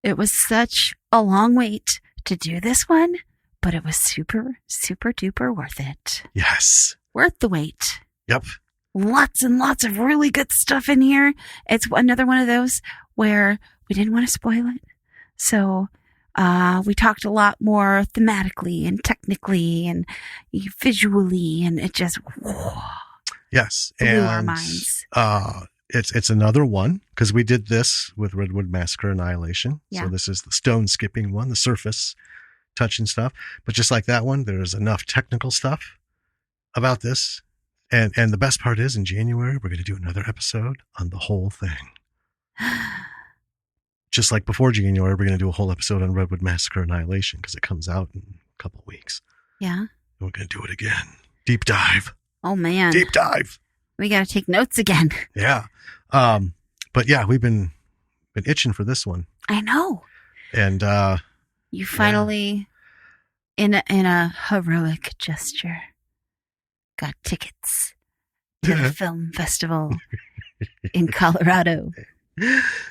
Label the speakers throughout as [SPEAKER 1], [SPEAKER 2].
[SPEAKER 1] It was such a long wait to do this one, but it was super, super duper worth it.
[SPEAKER 2] Yes.
[SPEAKER 1] Worth the wait.
[SPEAKER 2] Yep.
[SPEAKER 1] Lots and lots of really good stuff in here. It's another one of those where we didn't want to spoil it. So we talked a lot more thematically and technically and visually, and it just
[SPEAKER 2] yes,
[SPEAKER 1] blew
[SPEAKER 2] and
[SPEAKER 1] our minds.
[SPEAKER 2] It's another one because we did this with Redwood Massacre Annihilation.
[SPEAKER 1] Yeah.
[SPEAKER 2] So this is the stone skipping one, the surface touching stuff. But just like that one, there's enough technical stuff about this. And the best part is in January, we're going to do another episode on the whole thing. Just like before January, we're going to do a whole episode on Redwood Massacre Annihilation because it comes out in a couple of weeks.
[SPEAKER 1] Yeah.
[SPEAKER 2] And we're going to do it again. Deep dive.
[SPEAKER 1] Oh, man.
[SPEAKER 2] Deep dive.
[SPEAKER 1] We got to take notes again.
[SPEAKER 2] Yeah. But yeah, we've been itching for this one.
[SPEAKER 1] I know.
[SPEAKER 2] And
[SPEAKER 1] you finally, in a heroic gesture, got tickets to the film festival in Colorado.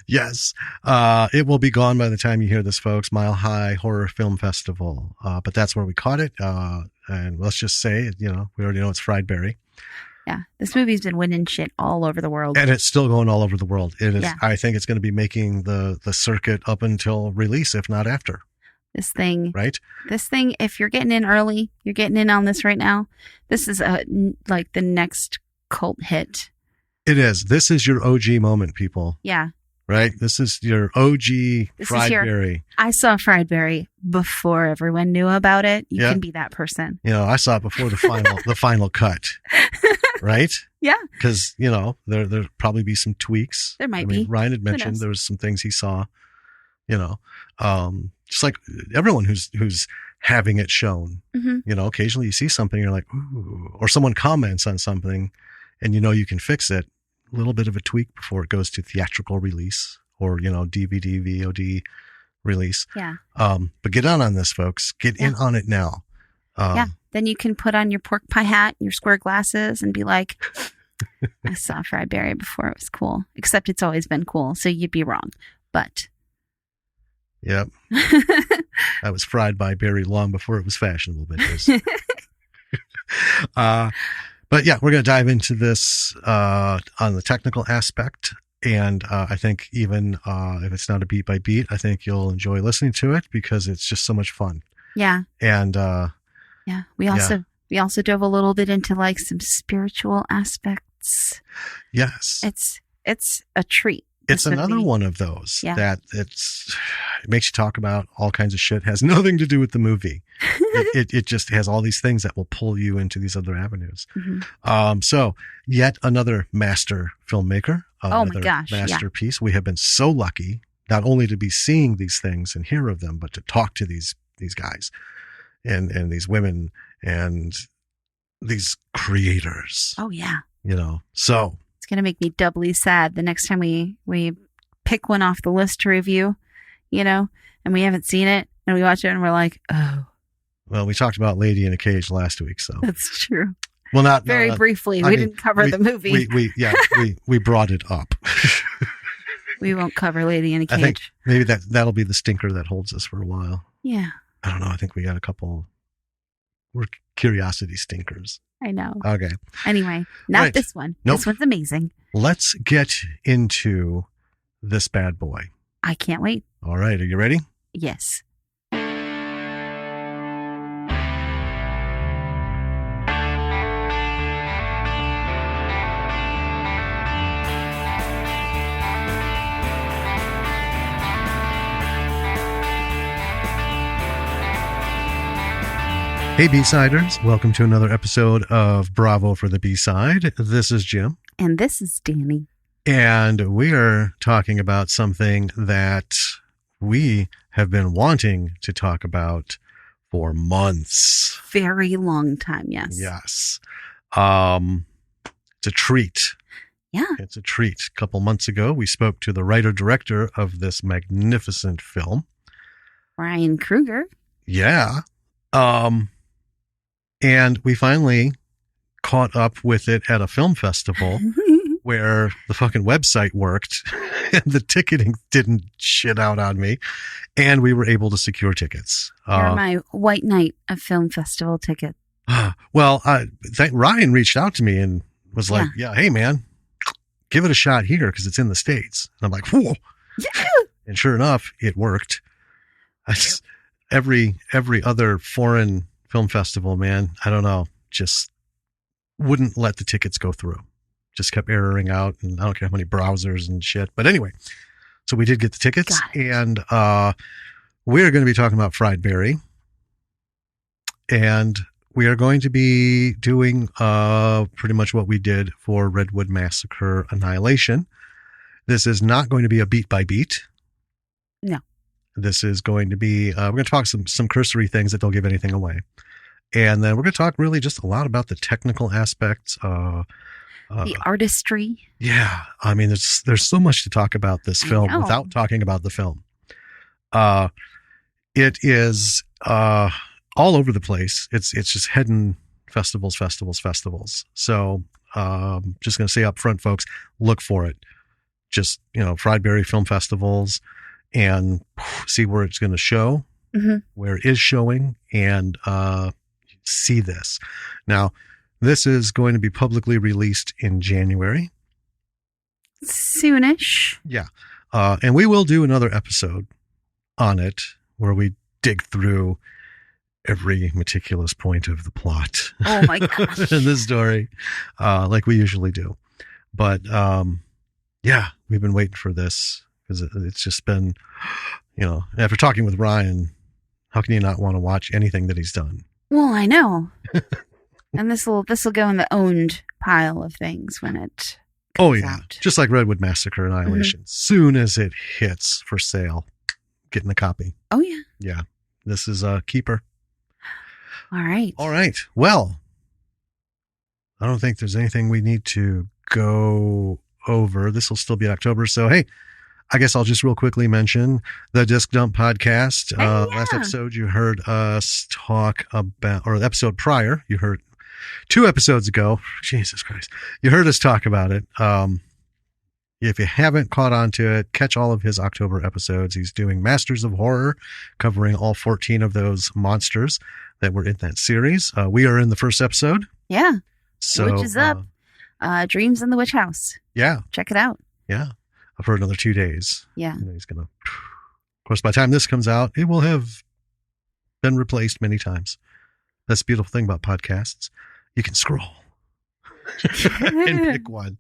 [SPEAKER 2] Yes. It will be gone by the time you hear this, folks. Mile High Horror Film Festival. But that's where we caught it. And let's just say, we already know it's Fried Berry.
[SPEAKER 1] Yeah. This movie's been winning shit all over the world.
[SPEAKER 2] And it's still going all over the world. It is.
[SPEAKER 1] Yeah.
[SPEAKER 2] I think it's going to be making the circuit up until release, if not after.
[SPEAKER 1] This thing,
[SPEAKER 2] right?
[SPEAKER 1] This thing, if you're getting in early, you're getting in on this right now. This is like the next cult hit.
[SPEAKER 2] It is. This is your OG moment, people.
[SPEAKER 1] Yeah.
[SPEAKER 2] Right? This is your OG Fried Berry.
[SPEAKER 1] I saw Fried Berry before everyone knew about it. You can be that person.
[SPEAKER 2] I saw it before the final cut. Right?
[SPEAKER 1] Yeah.
[SPEAKER 2] Because, there'll probably be some tweaks.
[SPEAKER 1] There might be.
[SPEAKER 2] Ryan had mentioned there was some things he saw, just like everyone who's having it shown, occasionally you see something, you're like, ooh, or someone comments on something and you can fix it. A little bit of a tweak before it goes to theatrical release or, DVD, VOD release.
[SPEAKER 1] Yeah.
[SPEAKER 2] But get on this, folks. Get in on it now.
[SPEAKER 1] Then you can put on your pork pie hat and your square glasses and be like, I saw Fried Berry before it was cool. Except it's always been cool, so you'd be wrong. But
[SPEAKER 2] yep. I was fried by Berry long before it was fashionable, bitches. But yeah, we're going to dive into this on the technical aspect. And I think even if it's not a beat by beat, I think you'll enjoy listening to it because it's just so much fun.
[SPEAKER 1] Yeah.
[SPEAKER 2] And
[SPEAKER 1] we also dove a little bit into like some spiritual aspects.
[SPEAKER 2] Yes.
[SPEAKER 1] It's a treat.
[SPEAKER 2] It's another one of those that it makes you talk about all kinds of shit. It has nothing to do with the movie. it just has all these things that will pull you into these other avenues. Mm-hmm. So yet another master filmmaker, another masterpiece. We have been so lucky not only to be seeing these things and hear of them, but to talk to these guys and these women and these creators.
[SPEAKER 1] Oh yeah.
[SPEAKER 2] So
[SPEAKER 1] it's going to make me doubly sad the next time we pick one off the list to review, and we haven't seen it and we watch it and we're like, oh.
[SPEAKER 2] Well, we talked about Lady in a Cage last week, so.
[SPEAKER 1] That's true.
[SPEAKER 2] Well, not
[SPEAKER 1] very briefly. We didn't cover the movie.
[SPEAKER 2] We brought it up.
[SPEAKER 1] We won't cover Lady in a Cage.
[SPEAKER 2] I think maybe that'll be the stinker that holds us for a while.
[SPEAKER 1] Yeah.
[SPEAKER 2] I don't know. I think we got a couple. We're curiosity stinkers.
[SPEAKER 1] I know.
[SPEAKER 2] Okay.
[SPEAKER 1] Anyway, not this one. Nope. This one's amazing.
[SPEAKER 2] Let's get into this bad boy.
[SPEAKER 1] I can't wait.
[SPEAKER 2] All right. Are you ready?
[SPEAKER 1] Yes.
[SPEAKER 2] Hey B-Siders, welcome to another episode of Bravo for the B-Side. This is Jim.
[SPEAKER 1] And this is Danny.
[SPEAKER 2] And we are talking about something that we have been wanting to talk about for months.
[SPEAKER 1] Very long time, yes.
[SPEAKER 2] Yes. It's a treat.
[SPEAKER 1] Yeah.
[SPEAKER 2] It's a treat. A couple months ago, we spoke to the writer-director of this magnificent film.
[SPEAKER 1] Ryan Kruger.
[SPEAKER 2] Yeah. And we finally caught up with it at a film festival where the fucking website worked and the ticketing didn't shit out on me, and we were able to secure tickets.
[SPEAKER 1] You're my white knight of film festival ticket.
[SPEAKER 2] Well, Ryan reached out to me and was like, yeah, hey man, give it a shot here because it's in the States. And I'm like, whoa. Yeah. And sure enough, it worked. Every other foreign film festival, man, I don't know, just wouldn't let the tickets go through. Just kept erroring out, and I don't care how many browsers and shit. But anyway, so we did get the tickets, and we're going to be talking about Fried Berry, and we are going to be doing pretty much what we did for Redwood Massacre Annihilation. This is not going to be a beat by beat.
[SPEAKER 1] No.
[SPEAKER 2] This is going to be, we're going to talk some cursory things that don't give anything away. And then we're going to talk really just a lot about the technical aspects.
[SPEAKER 1] The artistry.
[SPEAKER 2] Yeah. I mean, there's so much to talk about this film without talking about the film. It is all over the place. It's just heading festivals. So just going to say up front, folks, look for it. Just, Fried Berry Film Festivals and see where it's going to show, where it is showing, and see this. Now, this is going to be publicly released in January.
[SPEAKER 1] Soonish.
[SPEAKER 2] Yeah. And we will do another episode on it where we dig through every meticulous point of the plot.
[SPEAKER 1] Oh my gosh.
[SPEAKER 2] In this story, like we usually do. But, yeah, we've been waiting for this because it's just been, after talking with Ryan, how can you not want to watch anything that he's done?
[SPEAKER 1] Well, I know. And this will go in the owned pile of things when it comes out.
[SPEAKER 2] Just like Redwood Massacre Annihilation. Soon as it hits for sale, getting a copy.
[SPEAKER 1] Oh, yeah.
[SPEAKER 2] Yeah. This is a keeper.
[SPEAKER 1] All right.
[SPEAKER 2] Well, I don't think there's anything we need to go over. This will still be October. So, hey, I guess I'll just real quickly mention the Disc Dump podcast. Last episode, you heard us talk about, or the episode prior, you heard 2 episodes ago. Jesus Christ. You heard us talk about it. If you haven't caught on to it, catch all of his October episodes. He's doing Masters of Horror, covering all 14 of those monsters that were in that series. We are in the first episode.
[SPEAKER 1] Yeah.
[SPEAKER 2] So,
[SPEAKER 1] Witch is up. Dreams in the Witch House.
[SPEAKER 2] Yeah.
[SPEAKER 1] Check it out.
[SPEAKER 2] Yeah. For another 2 days.
[SPEAKER 1] Yeah.
[SPEAKER 2] He's going to, of course, by the time this comes out, it will have been replaced many times. That's the beautiful thing about podcasts. You can scroll and pick one.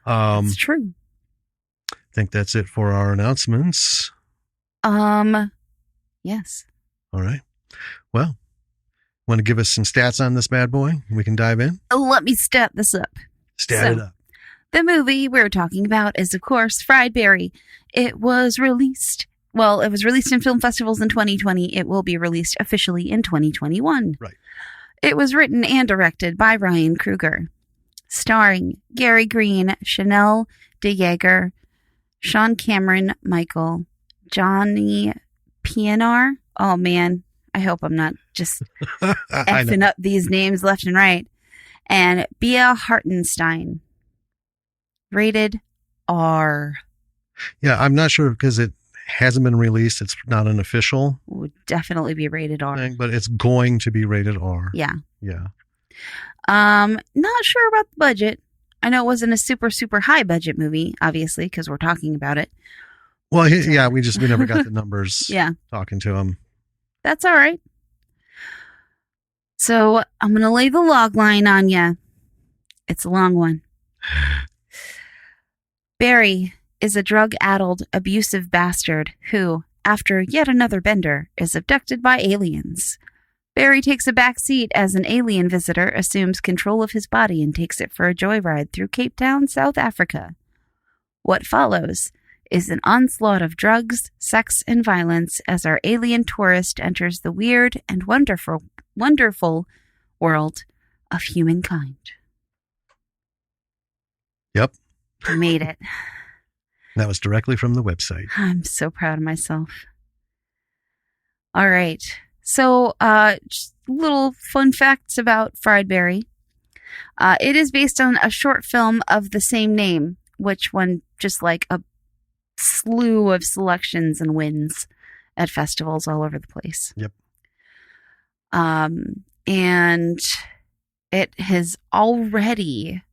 [SPEAKER 1] It's true.
[SPEAKER 2] I think that's it for our announcements.
[SPEAKER 1] Yes.
[SPEAKER 2] All right. Well, want to give us some stats on this bad boy? We can dive in.
[SPEAKER 1] Let me stat this up.
[SPEAKER 2] Stat it up.
[SPEAKER 1] The movie we're talking about is, of course, Fried Berry. It was released in film festivals in 2020. It will be released officially in 2021.
[SPEAKER 2] Right.
[SPEAKER 1] It was written and directed by Ryan Kruger, starring Gary Green, Chanel DeJager, Sean Cameron Michael, Johnny Pienaar. Oh, man. I hope I'm not just effing up these names left and right. And Bea Hartenstein. Rated R.
[SPEAKER 2] Yeah, I'm not sure because it hasn't been released. It's not an official.
[SPEAKER 1] Would definitely be rated R.
[SPEAKER 2] Thing, but it's going to be rated R.
[SPEAKER 1] Yeah.
[SPEAKER 2] Yeah.
[SPEAKER 1] Not sure about the budget. I know it wasn't a super, super high budget movie, obviously, because we're talking about it.
[SPEAKER 2] Well, yeah, we never got the numbers.
[SPEAKER 1] Yeah.
[SPEAKER 2] Talking to him.
[SPEAKER 1] That's all right. So I'm going to lay the log line on you. It's a long one. Barry is a drug-addled, abusive bastard who, after yet another bender, is abducted by aliens. Barry takes a back seat as an alien visitor assumes control of his body and takes it for a joyride through Cape Town, South Africa. What follows is an onslaught of drugs, sex, and violence as our alien tourist enters the weird and wonderful world of humankind.
[SPEAKER 2] Yep.
[SPEAKER 1] I made it.
[SPEAKER 2] That was directly from the website.
[SPEAKER 1] I'm so proud of myself. All right. So, just little fun facts about Fried Berry. It is based on a short film of the same name, which won just like a slew of selections and wins at festivals all over the place.
[SPEAKER 2] Yep.
[SPEAKER 1] And it has already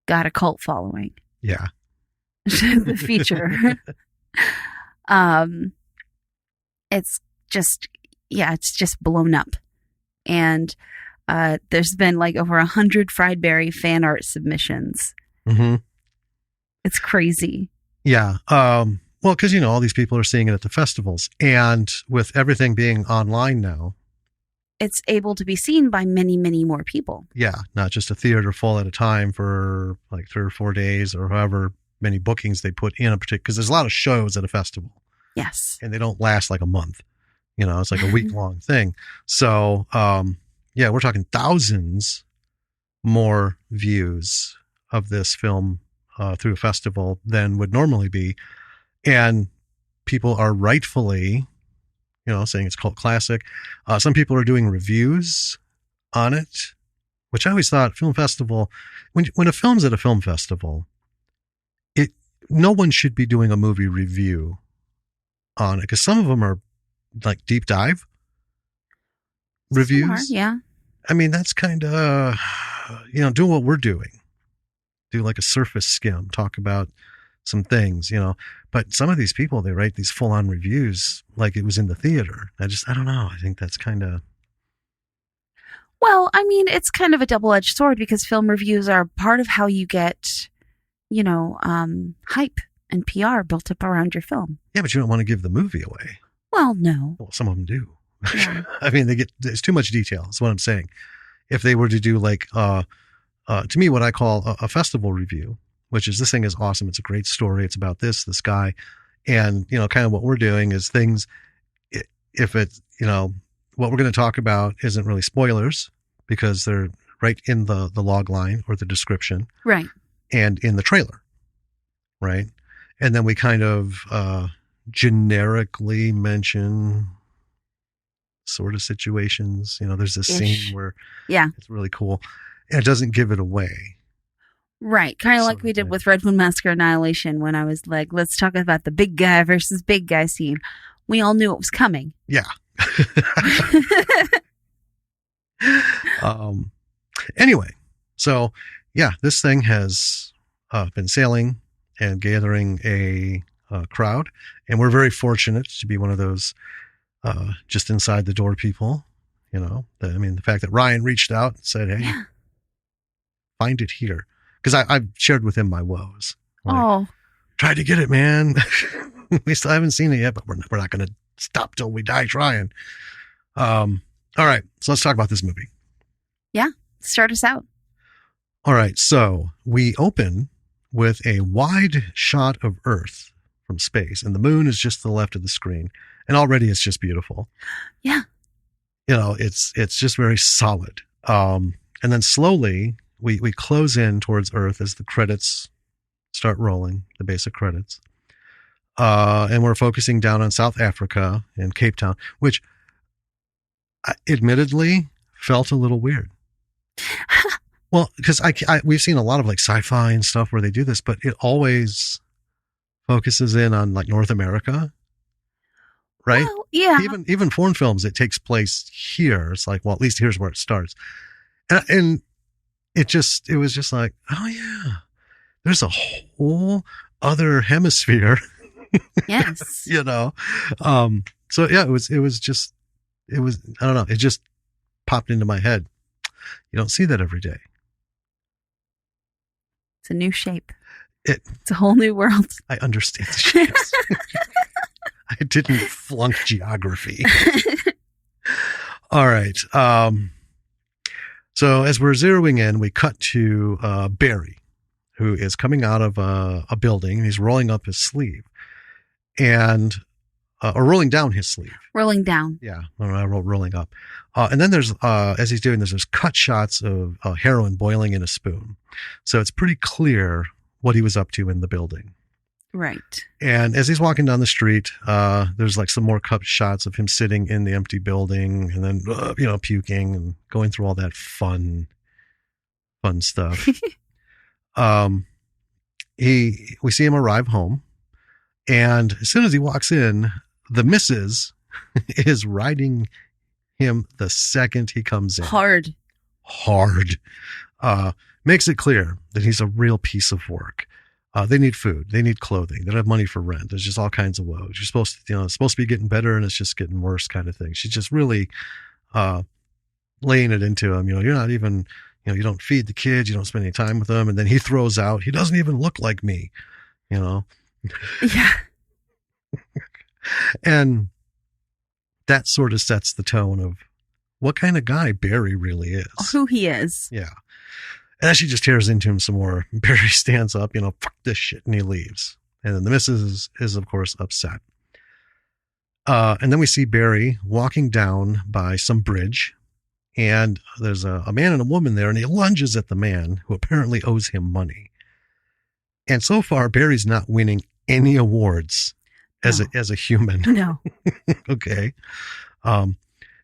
[SPEAKER 1] got a cult following.
[SPEAKER 2] Yeah.
[SPEAKER 1] The feature. It's just blown up. And there's been like over 100 Friedberry fan art submissions.
[SPEAKER 2] Mm-hmm.
[SPEAKER 1] It's crazy.
[SPEAKER 2] Yeah. Well, because, all these people are seeing it at the festivals. And with everything being online now,
[SPEAKER 1] it's able to be seen by many, many more people.
[SPEAKER 2] Yeah. Not just a theater full at a time for like 3 or 4 days or however many bookings they put in a particular, because there's a lot of shows at a festival.
[SPEAKER 1] Yes.
[SPEAKER 2] And they don't last like a month. It's like a week-long thing. So, we're talking thousands more views of this film through a festival than would normally be. And people are rightfully, saying it's cult classic. Some people are doing reviews on it, which I always thought film festival, when a film's at a film festival, no one should be doing a movie review on it, because some of them are like deep dive reviews.
[SPEAKER 1] Yeah.
[SPEAKER 2] I mean, that's kind of, do what we're doing. Do like a surface skim, talk about some things, but some of these people, they write these full on reviews like it was in the theater. I don't know. I think that's kind of.
[SPEAKER 1] Well, I mean, it's kind of a double-edged sword, because film reviews are part of how you get, hype and PR built up around your film.
[SPEAKER 2] Yeah, but you don't want to give the movie away.
[SPEAKER 1] Well, no.
[SPEAKER 2] Well, some of them do.
[SPEAKER 1] Yeah.
[SPEAKER 2] I mean, there's too much detail. That's what I'm saying. If they were to do like, to me, what I call a festival review, which is, this thing is awesome. It's a great story. It's about this guy. And, kind of what we're doing is things, if it's, what we're going to talk about isn't really spoilers, because they're right in the log line or the description.
[SPEAKER 1] Right.
[SPEAKER 2] And in the trailer. Right. And then we kind of generically mention sort of situations. There's this scene where it's really cool. And it doesn't give it away.
[SPEAKER 1] Right. Kind of like we did with Red Moon Massacre Annihilation, when I was like, let's talk about the big guy versus big guy scene. We all knew it was coming.
[SPEAKER 2] Yeah. Anyway, so this thing has been sailing and gathering a crowd, and we're very fortunate to be one of those just inside the door people. The fact that Ryan reached out and said, "Hey, find it here," because I've shared with him my woes. Tried to get it, man. We still haven't seen it yet, but we're not going to stop till we die trying. All right, so let's talk about this movie.
[SPEAKER 1] Yeah, start us out.
[SPEAKER 2] All right, so we open with a wide shot of Earth from space, and the moon is just to the left of the screen, and already it's just beautiful.
[SPEAKER 1] Yeah.
[SPEAKER 2] It's just very solid. And then slowly we close in towards Earth as the credits start rolling, the basic credits. And we're focusing down on South Africa and Cape Town, which admittedly felt a little weird. Well, because we've seen a lot of like sci-fi and stuff where they do this, but it always focuses in on like North America, right?
[SPEAKER 1] Well, yeah.
[SPEAKER 2] Even foreign films, it takes place here. It's like, well, at least here's where it starts, and it was just like, oh yeah, there's a whole other hemisphere.
[SPEAKER 1] Yes.
[SPEAKER 2] So yeah, it was I don't know, it just popped into my head. You don't see that every day.
[SPEAKER 1] It's a new shape. It's a whole new world.
[SPEAKER 2] I understand the shapes. I didn't flunk geography. All right. So as we're zeroing in, we cut to Barry, who is coming out of a building. He's rolling up his sleeve, or rolling down his sleeve.
[SPEAKER 1] Rolling down.
[SPEAKER 2] Yeah, rolling up. And then there's, as he's doing this, there's cut shots of heroin boiling in a spoon. So it's pretty clear what he was up to in the building.
[SPEAKER 1] Right.
[SPEAKER 2] And as he's walking down the street, there's like some more cut shots of him sitting in the empty building and then, puking and going through all that fun fun stuff. We see him arrive home, and as soon as he walks in, the missus is riding him the second he comes in.
[SPEAKER 1] Hard.
[SPEAKER 2] Makes it clear that he's a real piece of work. They need food. They need clothing. They don't have money for rent. There's just all kinds of woes. You're supposed to, it's supposed to be getting better, and it's just getting worse, kind of thing. She's just really laying it into him. You're not even, you don't feed the kids. You don't spend any time with them. And then he throws out, he doesn't even look like me,
[SPEAKER 1] Yeah.
[SPEAKER 2] And that sort of sets the tone of what kind of guy Barry really is.
[SPEAKER 1] Who he is.
[SPEAKER 2] Yeah. And as she just tears into him some more, Barry stands up, fuck this shit, and he leaves. And then the missus is of course, upset. And then we see Barry walking down by some bridge, and there's a man and a woman there, and he lunges at the man who apparently owes him money. And so far, Barry's not winning any awards as a human.
[SPEAKER 1] No.
[SPEAKER 2] Okay.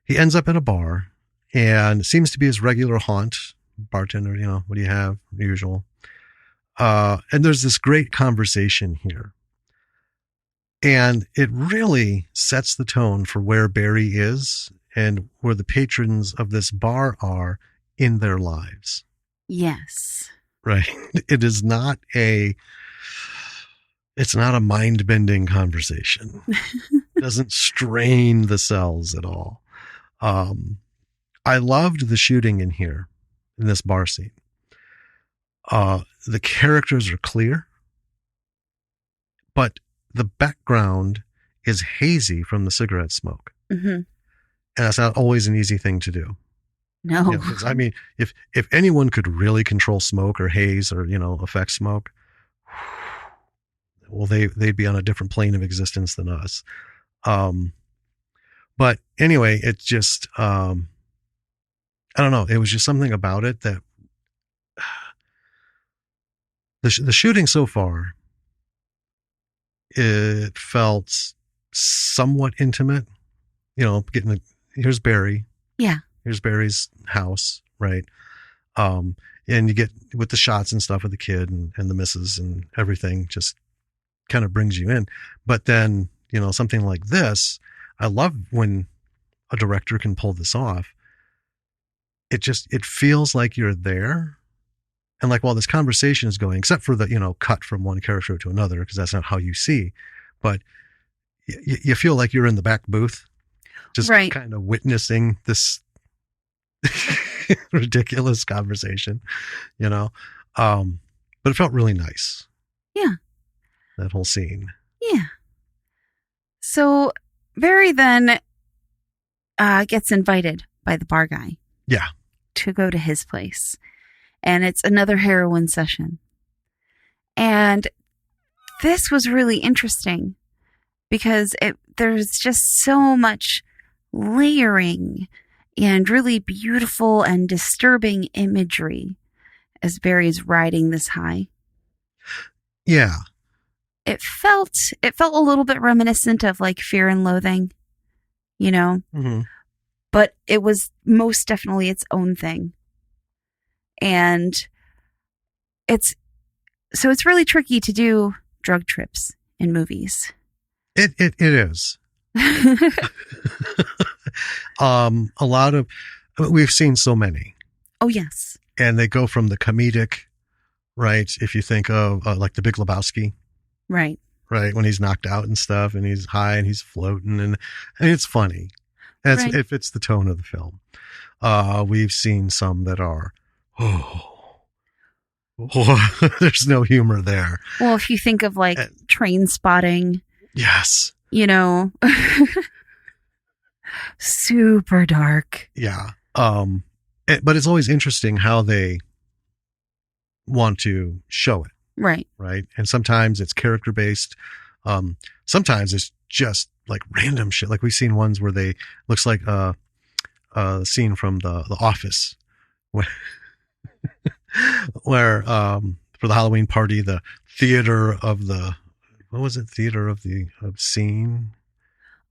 [SPEAKER 2] He ends up at a bar, and it seems to be his regular haunt. Bartender, what do you have? Usual. And there's this great conversation here. And it really sets the tone for where Barry is and where the patrons of this bar are in their lives.
[SPEAKER 1] Yes.
[SPEAKER 2] Right. It's not a mind-bending conversation. It doesn't strain the cells at all. I loved the shooting in here, in this bar scene. The characters are clear, but the background is hazy from the cigarette smoke.
[SPEAKER 1] Mm-hmm.
[SPEAKER 2] And that's not always an easy thing to do.
[SPEAKER 1] No.
[SPEAKER 2] If anyone could really control smoke or haze or, affect smoke, well, they'd be on a different plane of existence than us. But anyway, it's just, I don't know. It was just something about it that the shooting so far, it felt somewhat intimate, here's Barry.
[SPEAKER 1] Yeah.
[SPEAKER 2] Here's Barry's house. Right. And you get with the shots and stuff with the kid and the missus and everything just kind of brings you in. But then, something like this, I love when a director can pull this off. It feels like you're there. And like while this conversation is going, except for the, cut from one character to another, because that's not how you see, but you feel like you're in the back booth, just
[SPEAKER 1] right.
[SPEAKER 2] kind of witnessing this ridiculous conversation, but it felt really nice.
[SPEAKER 1] Yeah.
[SPEAKER 2] That whole scene.
[SPEAKER 1] Yeah. So Barry then gets invited by the bar guy.
[SPEAKER 2] Yeah.
[SPEAKER 1] To go to his place. And it's another heroin session. And this was really interesting because there's just so much layering and really beautiful and disturbing imagery as Barry's riding this high.
[SPEAKER 2] Yeah.
[SPEAKER 1] It felt a little bit reminiscent of like Fear and Loathing,
[SPEAKER 2] Mm-hmm.
[SPEAKER 1] But it was most definitely its own thing. And it's really tricky to do drug trips in movies.
[SPEAKER 2] It is. A lot of, we've seen so many.
[SPEAKER 1] Oh, yes.
[SPEAKER 2] And they go from the comedic, right? If you think of like The Big Lebowski.
[SPEAKER 1] Right.
[SPEAKER 2] Right. When he's knocked out and stuff and he's high and he's floating and it's funny. Right. It fits the tone of the film. We've seen some that are, there's no humor there.
[SPEAKER 1] Well, if you think of like Train Spotting.
[SPEAKER 2] Yes.
[SPEAKER 1] Super dark.
[SPEAKER 2] Yeah. But it's always interesting how they want to show it.
[SPEAKER 1] Right.
[SPEAKER 2] Right. And sometimes it's character based. Sometimes it's just like random shit. Like we've seen ones where they looks like a scene from the Office where for the Halloween party, the theater of the obscene.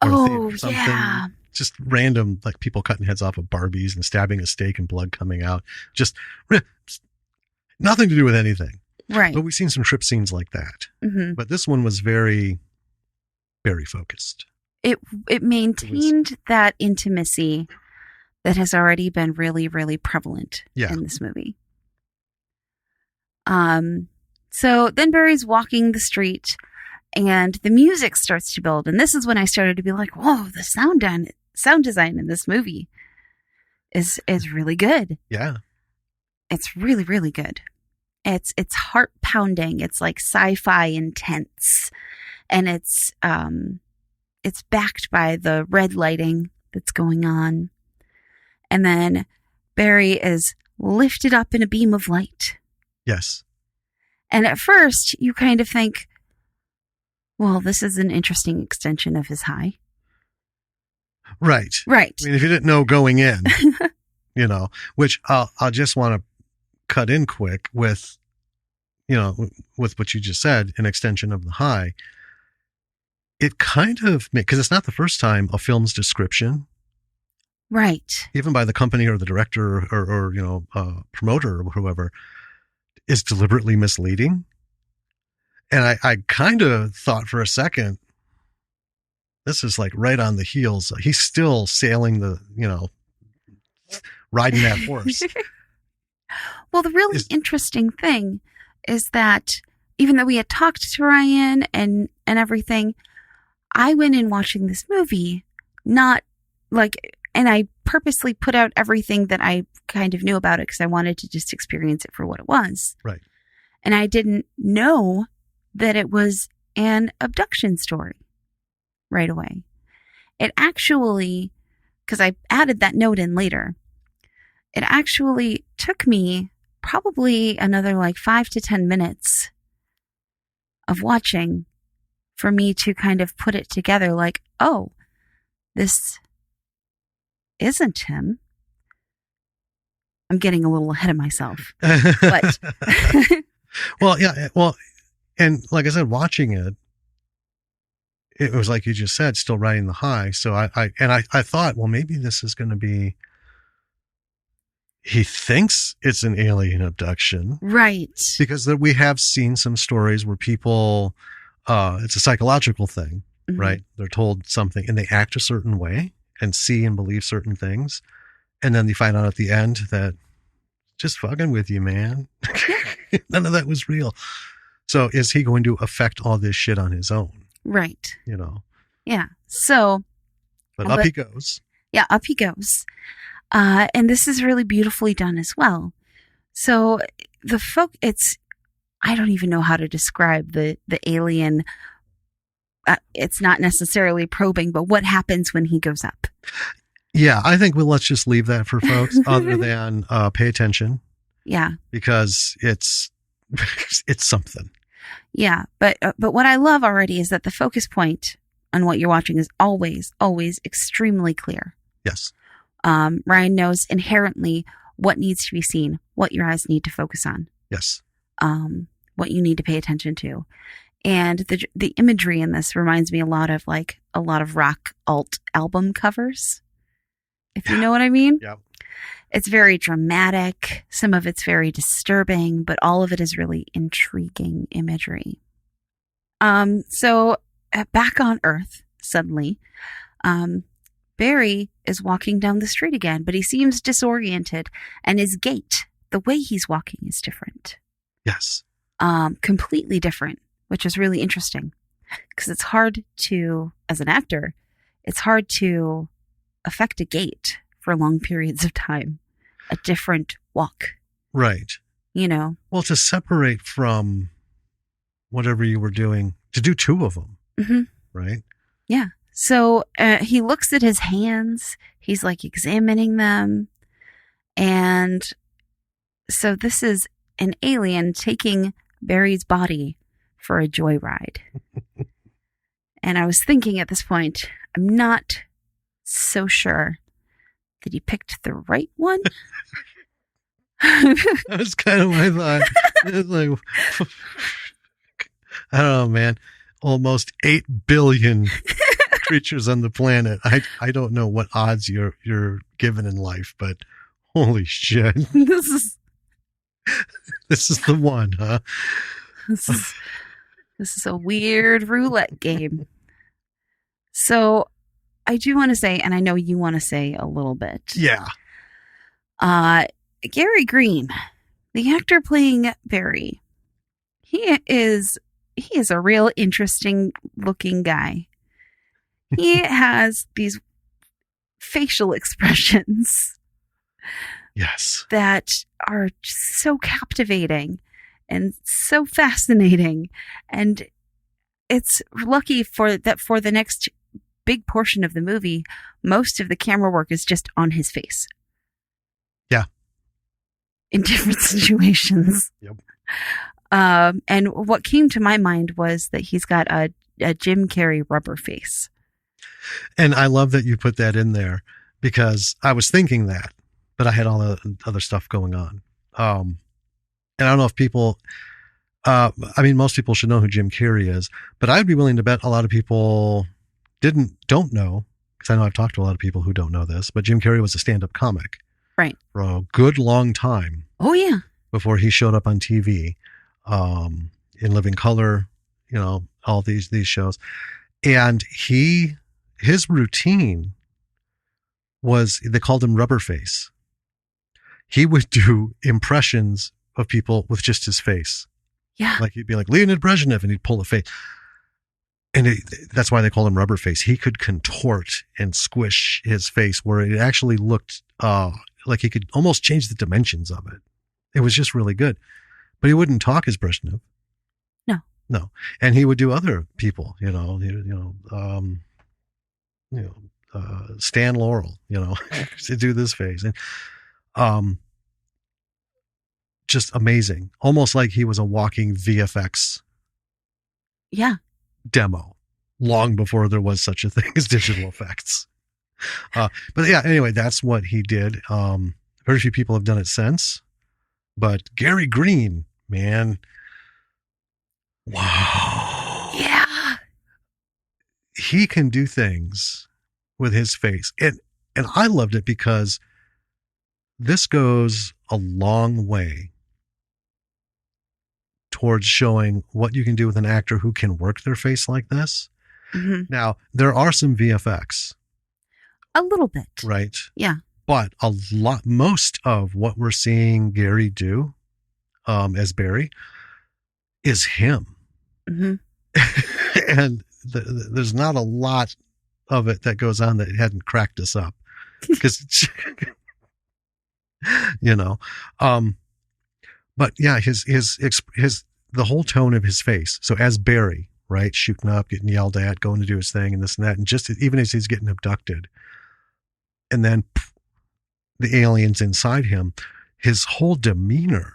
[SPEAKER 1] Oh, yeah.
[SPEAKER 2] Just random, like people cutting heads off of Barbies and stabbing a steak and blood coming out. Just Nothing to do with anything.
[SPEAKER 1] Right.
[SPEAKER 2] But we've seen some trip scenes like that.
[SPEAKER 1] Mm-hmm.
[SPEAKER 2] But this one was very, very focused.
[SPEAKER 1] It maintained that intimacy that has already been really, really prevalent in this movie. So then Barry's walking the street and the music starts to build. And this is when I started to be like, whoa, the sound design in this movie is really good.
[SPEAKER 2] Yeah.
[SPEAKER 1] It's really, really good. It's heart pounding. It's like sci-fi intense. And it's backed by the red lighting that's going on. And then Barry is lifted up in a beam of light.
[SPEAKER 2] Yes.
[SPEAKER 1] And at first you kind of think, well, this is an interesting extension of his high.
[SPEAKER 2] Right.
[SPEAKER 1] Right.
[SPEAKER 2] I mean, if you didn't know going in, which I'll just want to cut in quick with, with what you just said, an extension of the high. It kind of, because it's not the first time a film's description,
[SPEAKER 1] right,
[SPEAKER 2] even by the company or the director or promoter or whoever, is deliberately misleading. And I kind of thought for a second, this is like right on the heels. He's still sailing riding that horse.
[SPEAKER 1] Well, the really interesting thing is that even though we had talked to Ryan and everything, I went in watching this movie, and I purposely put out everything that I kind of knew about it because I wanted to just experience it for what it was.
[SPEAKER 2] Right.
[SPEAKER 1] And I didn't know that it was an abduction story right away. It actually, because I added that note in later, it actually took me probably another 5 to 10 minutes of watching for me to kind of put it together like, oh, this isn't him. I'm getting a little ahead of myself. But
[SPEAKER 2] well, yeah. Well, and like I said, watching it was like you just said, still riding the high. So I thought, well, maybe this is going to be, he thinks it's an alien abduction.
[SPEAKER 1] Right.
[SPEAKER 2] Because we have seen some stories where people, it's a psychological thing, mm-hmm. right? They're told something and they act a certain way and see and believe certain things. And then they find out at the end that just fucking with you, man. None of that was real. So is he going to affect all this shit on his own?
[SPEAKER 1] Right. Yeah.
[SPEAKER 2] But up he goes.
[SPEAKER 1] Yeah, up he goes. And this is really beautifully done as well. So I don't even know how to describe the alien. It's not necessarily probing, but what happens when he goes up?
[SPEAKER 2] Yeah, I think let's just leave that for folks other than pay attention.
[SPEAKER 1] Yeah.
[SPEAKER 2] Because it's something.
[SPEAKER 1] Yeah, but what I love already is that the focus point on what you're watching is always, always extremely clear.
[SPEAKER 2] Yes.
[SPEAKER 1] Ryan knows inherently what needs to be seen, what your eyes need to focus on.
[SPEAKER 2] Yes.
[SPEAKER 1] What you need to pay attention to. And the imagery in this reminds me a lot of rock alt album covers. If you know what I mean.
[SPEAKER 2] Yeah.
[SPEAKER 1] It's very dramatic. Some of it's very disturbing, but all of it is really intriguing imagery. So back on Earth, suddenly, Barry is walking down the street again, but he seems disoriented, and his gait, the way he's walking, is different.
[SPEAKER 2] Yes.
[SPEAKER 1] Completely different, which is really interesting because it's hard to, as an actor, it's hard to affect a gait for long periods of time. A different walk.
[SPEAKER 2] Right. Well, to separate from whatever you were doing, to do two of them.
[SPEAKER 1] Mm-hmm.
[SPEAKER 2] Right?
[SPEAKER 1] Yeah. So he looks at his hands. He's examining them. And so this is an alien taking Barry's body for a joyride. And I was thinking at this point, I'm not so sure that he picked the right one.
[SPEAKER 2] That was kind of my thought. It was I don't know, man. Almost 8 billion creatures on the planet. I don't know what odds you're given in life, but holy shit. This is the one, huh?
[SPEAKER 1] This is a weird roulette game. So I do want to say, and I know you want to say a little bit.
[SPEAKER 2] Yeah.
[SPEAKER 1] Gary Green, the actor playing Barry, he is a real interesting looking guy. He has these facial expressions.
[SPEAKER 2] Yes.
[SPEAKER 1] That are so captivating and so fascinating. And it's lucky for the next big portion of the movie, most of the camera work is just on his face.
[SPEAKER 2] Yeah.
[SPEAKER 1] In different situations.
[SPEAKER 2] Yep.
[SPEAKER 1] And what came to my mind was that he's got a Jim Carrey rubber face.
[SPEAKER 2] And I love that you put that in there because I was thinking that, but I had all the other stuff going on. And I don't know if people, most people should know who Jim Carrey is, but I'd be willing to bet a lot of people don't know, because I know I've talked to a lot of people who don't know this, but Jim Carrey was a stand-up comic.
[SPEAKER 1] Right.
[SPEAKER 2] For a good long time.
[SPEAKER 1] Oh, yeah.
[SPEAKER 2] Before he showed up on TV, in Living Color, all these shows. And his routine was, they called him Rubber Face. He would do impressions of people with just his face.
[SPEAKER 1] Yeah.
[SPEAKER 2] Like he'd be like Leonid Brezhnev and he'd pull a face. And that's why they call him Rubber Face. He could contort and squish his face where it actually looked like he could almost change the dimensions of it. It was just really good. But he wouldn't talk as Brezhnev. No. And he would do other people, Stan Laurel, to do this face. And just amazing. Almost like he was a walking VFX demo long before there was such a thing as digital effects. But yeah, anyway, that's what he did. Very few people have done it since, but Gary Green, man. Wow.
[SPEAKER 1] Yeah.
[SPEAKER 2] He can do things with his face. And I loved it because this goes a long way towards showing what you can do with an actor who can work their face like this. Mm-hmm. Now, there are some VFX.
[SPEAKER 1] A little bit.
[SPEAKER 2] Right.
[SPEAKER 1] Yeah.
[SPEAKER 2] But most of what we're seeing Gary do as Barry is him.
[SPEAKER 1] Mm-hmm.
[SPEAKER 2] And there's not a lot of it that goes on that hadn't cracked us up. Because, but yeah, the whole tone of his face. So as Barry, right, shooting up, getting yelled at, going to do his thing and this and that. And just even as he's getting abducted and then the aliens inside him, his whole demeanor,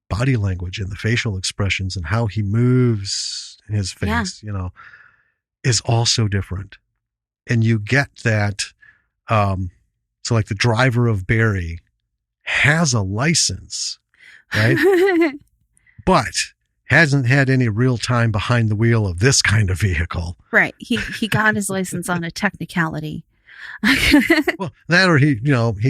[SPEAKER 2] body language and the facial expressions and how he moves in his face, is also different. And you get that. So like the driver of Barry has a license, right? But hasn't had any real time behind the wheel of this kind of vehicle.
[SPEAKER 1] Right. He got his license on a technicality.
[SPEAKER 2] Well, that or he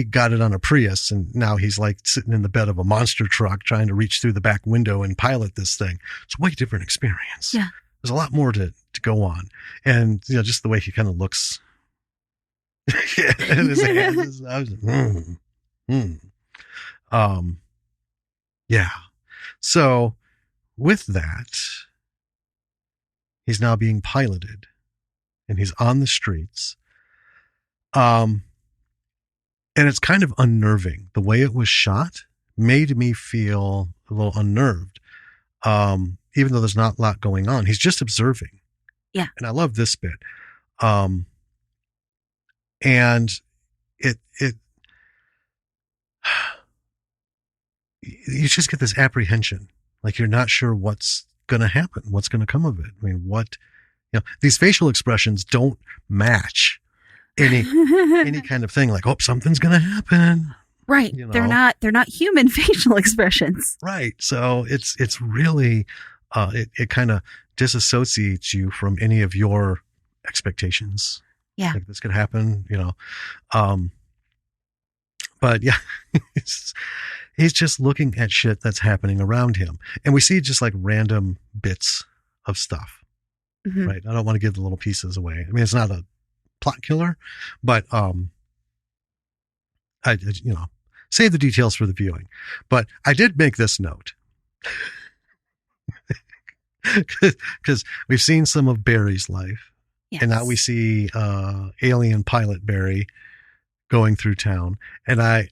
[SPEAKER 2] got it on a Prius and now he's like sitting in the bed of a monster truck trying to reach through the back window and pilot this thing. It's a way different experience.
[SPEAKER 1] Yeah.
[SPEAKER 2] There's a lot more to go on. And, just the way he kind of looks. And his hands, I was yeah. So with that, he's now being piloted and he's on the streets. And it's kind of unnerving. The way it was shot made me feel a little unnerved. Even though there's not a lot going on, he's just observing.
[SPEAKER 1] Yeah.
[SPEAKER 2] And I love this bit. And it you just get this apprehension, like you're not sure what's going to happen, what's going to come of it. I mean, these facial expressions don't match any kind of thing like, oh, something's going to happen.
[SPEAKER 1] Right. They're not human facial expressions.
[SPEAKER 2] Right. So it's really, it kind of disassociates you from any of your expectations.
[SPEAKER 1] Yeah.
[SPEAKER 2] Like this could happen, but yeah, He's just looking at shit that's happening around him. And we see just like random bits of stuff, right? I don't want to give the little pieces away. I mean, it's not a plot killer, but, save the details for the viewing. But I did make this note because we've seen some of Barry's life. Yes. And now we see alien pilot Barry going through town. And I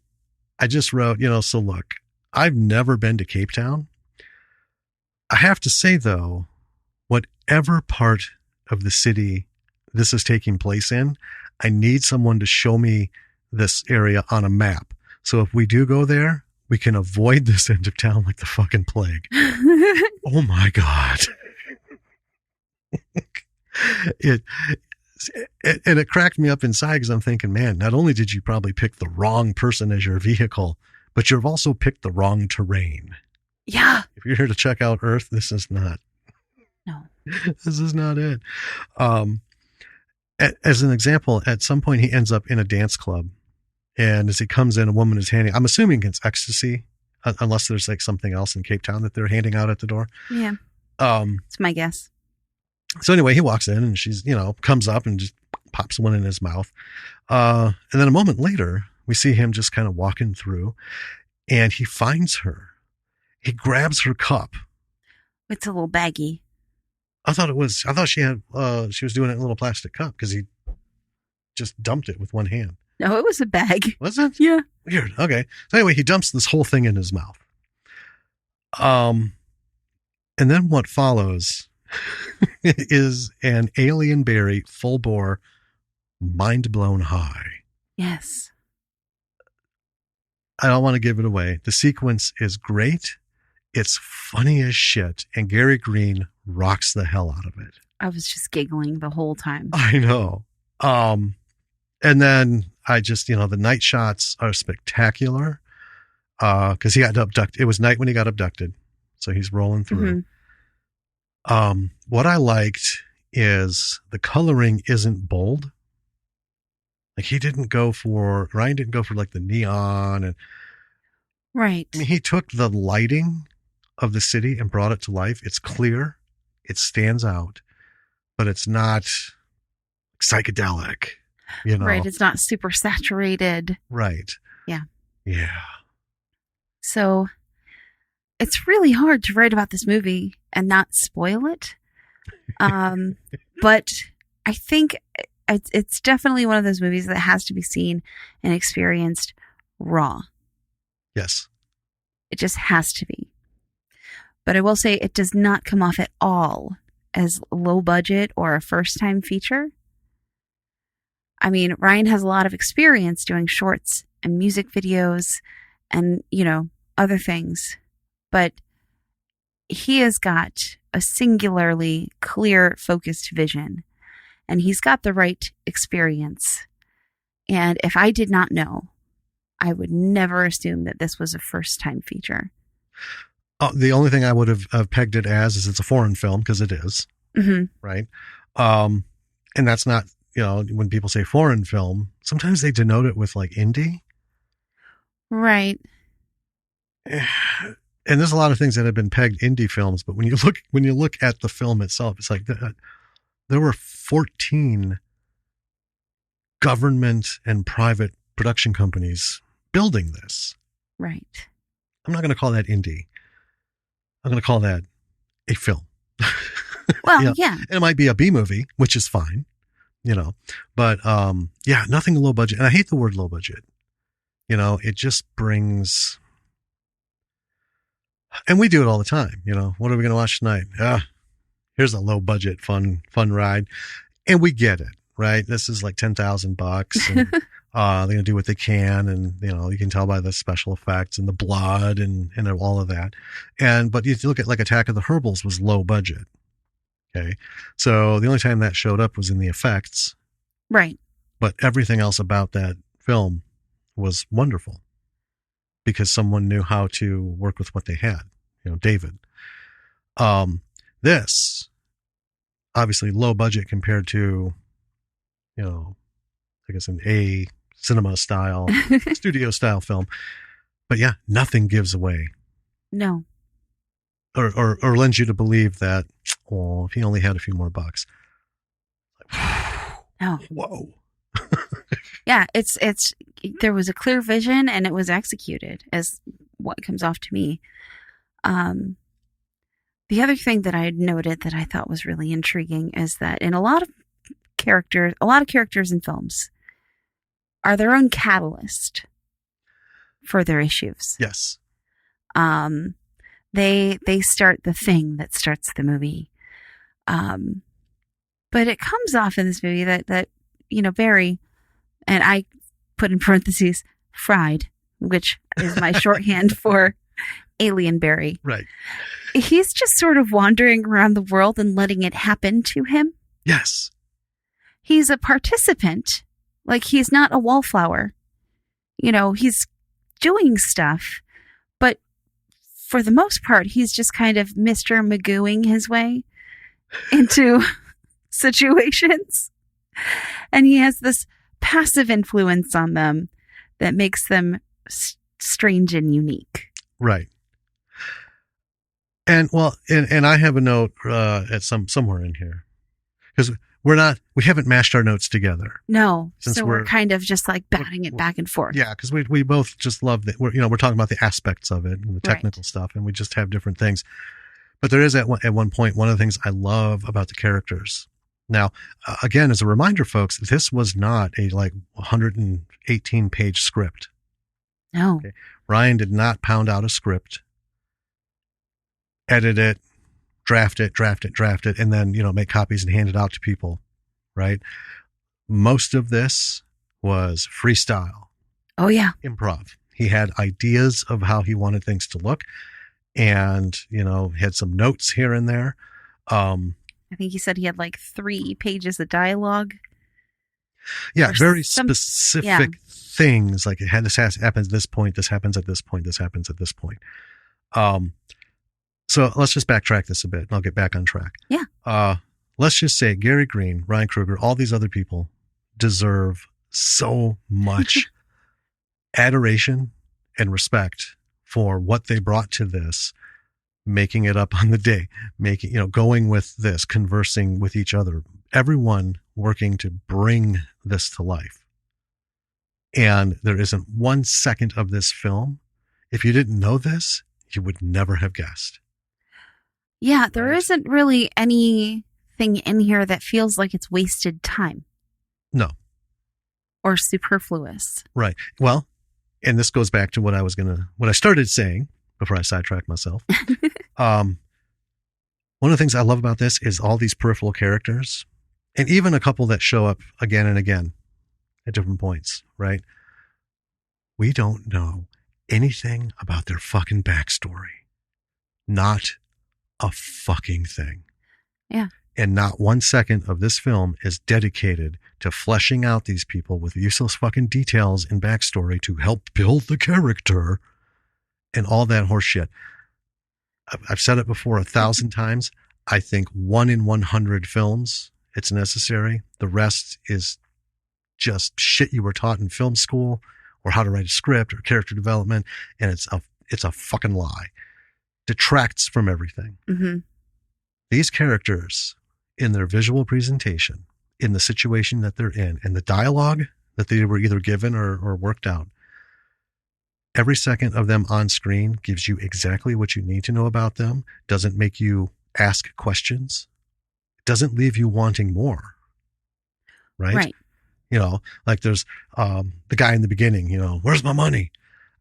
[SPEAKER 2] just wrote, so look, I've never been to Cape Town. I have to say, though, whatever part of the city this is taking place in, I need someone to show me this area on a map. So if we do go there, we can avoid this end of town like the fucking plague. Oh my God. It cracked me up inside because I'm thinking, man, not only did you probably pick the wrong person as your vehicle, but you've also picked the wrong terrain.
[SPEAKER 1] Yeah.
[SPEAKER 2] If you're here to check out Earth, this is not.
[SPEAKER 1] No.
[SPEAKER 2] This is not it. As an example, at some point he ends up in a dance club. And as he comes in, a woman is handing, I'm assuming it's ecstasy, unless there's like something else in Cape Town that they're handing out at the door.
[SPEAKER 1] Yeah. It's my guess.
[SPEAKER 2] So anyway, he walks in and she's, comes up and just pops one in his mouth. And then a moment later, we see him just kind of walking through and he finds her. He grabs her cup.
[SPEAKER 1] It's a little baggy.
[SPEAKER 2] I thought she was doing it in a little plastic cup because he just dumped it with one hand.
[SPEAKER 1] No, it was a bag.
[SPEAKER 2] Was it?
[SPEAKER 1] Yeah.
[SPEAKER 2] Weird. Okay. So anyway, he dumps this whole thing in his mouth. And then what follows is an alien Barry, full bore, mind blown high.
[SPEAKER 1] Yes.
[SPEAKER 2] I don't want to give it away. The sequence is great. It's funny as shit. And Gary Green rocks the hell out of it.
[SPEAKER 1] I was just giggling the whole time.
[SPEAKER 2] I know. And then I just, the night shots are spectacular. Cause he got abducted. It was night when he got abducted. So he's rolling through. What I liked is the coloring isn't bold. Like Ryan didn't go for like the neon and
[SPEAKER 1] right.
[SPEAKER 2] I mean, he took the lighting of the city and brought it to life. It's clear. It stands out, but it's not psychedelic,
[SPEAKER 1] Right. It's not super saturated.
[SPEAKER 2] Right.
[SPEAKER 1] Yeah.
[SPEAKER 2] Yeah.
[SPEAKER 1] So it's really hard to write about this movie and not spoil it. But I think it's definitely one of those movies that has to be seen and experienced raw.
[SPEAKER 2] Yes.
[SPEAKER 1] It just has to be. But I will say it does not come off at all as low budget or a first time feature. I mean, Ryan has a lot of experience doing shorts and music videos and, other things. But he has got a singularly clear, focused vision. And he's got the right experience. And if I did not know, I would never assume that this was a first-time feature.
[SPEAKER 2] The only thing I would have pegged it as is it's a foreign film, because it is.
[SPEAKER 1] Mm-hmm.
[SPEAKER 2] Right? And that's not, when people say foreign film, sometimes they denote it with like indie.
[SPEAKER 1] Right.
[SPEAKER 2] And there's a lot of things that have been pegged indie films, but when you look at the film itself, it's like there were 14 government and private production companies building this.
[SPEAKER 1] Right.
[SPEAKER 2] I'm not going to call that indie. I'm going to call that a film.
[SPEAKER 1] Well, yeah.
[SPEAKER 2] And it might be a B movie, which is fine, but nothing low budget. And I hate the word low budget. It just brings, and we do it all the time. What are we going to watch tonight? Here's a low budget, fun ride. And we get it, right? This is like $10,000 and they're going to do what they can. And, you can tell by the special effects and the blood and all of that. But you look at like Attack of the Herbals was low budget. Okay. So the only time that showed up was in the effects.
[SPEAKER 1] Right. But
[SPEAKER 2] everything else about that film was wonderful because someone knew how to work with what they had, David. This obviously low budget compared to, I guess an A cinema style, studio style film, But yeah, nothing gives away.
[SPEAKER 1] No.
[SPEAKER 2] Or lends you to believe that, oh, if he only had a few more bucks.
[SPEAKER 1] Oh.
[SPEAKER 2] Whoa.
[SPEAKER 1] Yeah, it's there was a clear vision and it was executed, as what comes off to me. The other thing that I had noted that I thought was really intriguing is that in a lot of characters in films are their own catalyst for their issues.
[SPEAKER 2] Yes.
[SPEAKER 1] They start the thing that starts the movie. But it comes off in this movie that Barry, and I put in parentheses, fried, which is my shorthand for alien Barry.
[SPEAKER 2] Right.
[SPEAKER 1] He's just sort of wandering around the world and letting it happen to him.
[SPEAKER 2] Yes.
[SPEAKER 1] He's a participant. Like, he's not a wallflower. He's doing stuff, but for the most part, he's just kind of Mr. Magooing his way into situations. And he has this passive influence on them that makes them strange and unique.
[SPEAKER 2] Right. And I have a note at somewhere in here, because we haven't mashed our notes together.
[SPEAKER 1] No. So we're kind of just like batting it back and forth.
[SPEAKER 2] Yeah. Because we both just love that. We're talking about the aspects of it and the technical stuff, and we just have different things. But there is at one point, one of the things I love about the characters. Now, again, as a reminder, folks, this was not a 118 page script.
[SPEAKER 1] No.
[SPEAKER 2] Okay? Ryan did not pound out a script, edit it, draft it, and then, make copies and hand it out to people, right? Most of this was freestyle.
[SPEAKER 1] Oh, yeah.
[SPEAKER 2] Improv. He had ideas of how he wanted things to look, and, had some notes here and there.
[SPEAKER 1] I think he said he had 3 pages of dialogue.
[SPEAKER 2] Yeah, very specific things. Like, this happens at this point, this happens at this point, this happens at this point. So let's just backtrack this a bit, and I'll get back on track.
[SPEAKER 1] Yeah.
[SPEAKER 2] Let's just say Gary Green, Ryan Kruger, all these other people deserve so much adoration and respect for what they brought to this, making it up on the day, going with this, conversing with each other, everyone working to bring this to life. And there isn't 1 second of this film, if you didn't know this, you would never have guessed.
[SPEAKER 1] Yeah, there isn't really anything in here that feels like it's wasted time.
[SPEAKER 2] No.
[SPEAKER 1] Or superfluous.
[SPEAKER 2] Right. Well, and this goes back to what I started saying before I sidetracked myself. One of the things I love about this is all these peripheral characters, and even a couple that show up again and again at different points, right? We don't know anything about their fucking backstory. Not a fucking thing.
[SPEAKER 1] Yeah.
[SPEAKER 2] And not 1 second of this film is dedicated to fleshing out these people with useless fucking details and backstory to help build the character and all that horse shit. I've said it before 1,000 times. I think 1 in 100 films it's necessary. The rest is just shit you were taught in film school, or how to write a script or character development, and it's a fucking lie. Detracts from everything.
[SPEAKER 1] Mm-hmm.
[SPEAKER 2] These characters, in their visual presentation, in the situation that they're in, and the dialogue that they were either given or worked out, every second of them on screen gives you exactly what you need to know about them, doesn't make you ask questions, doesn't leave you wanting more. Right? Like there's the guy in the beginning, where's my money?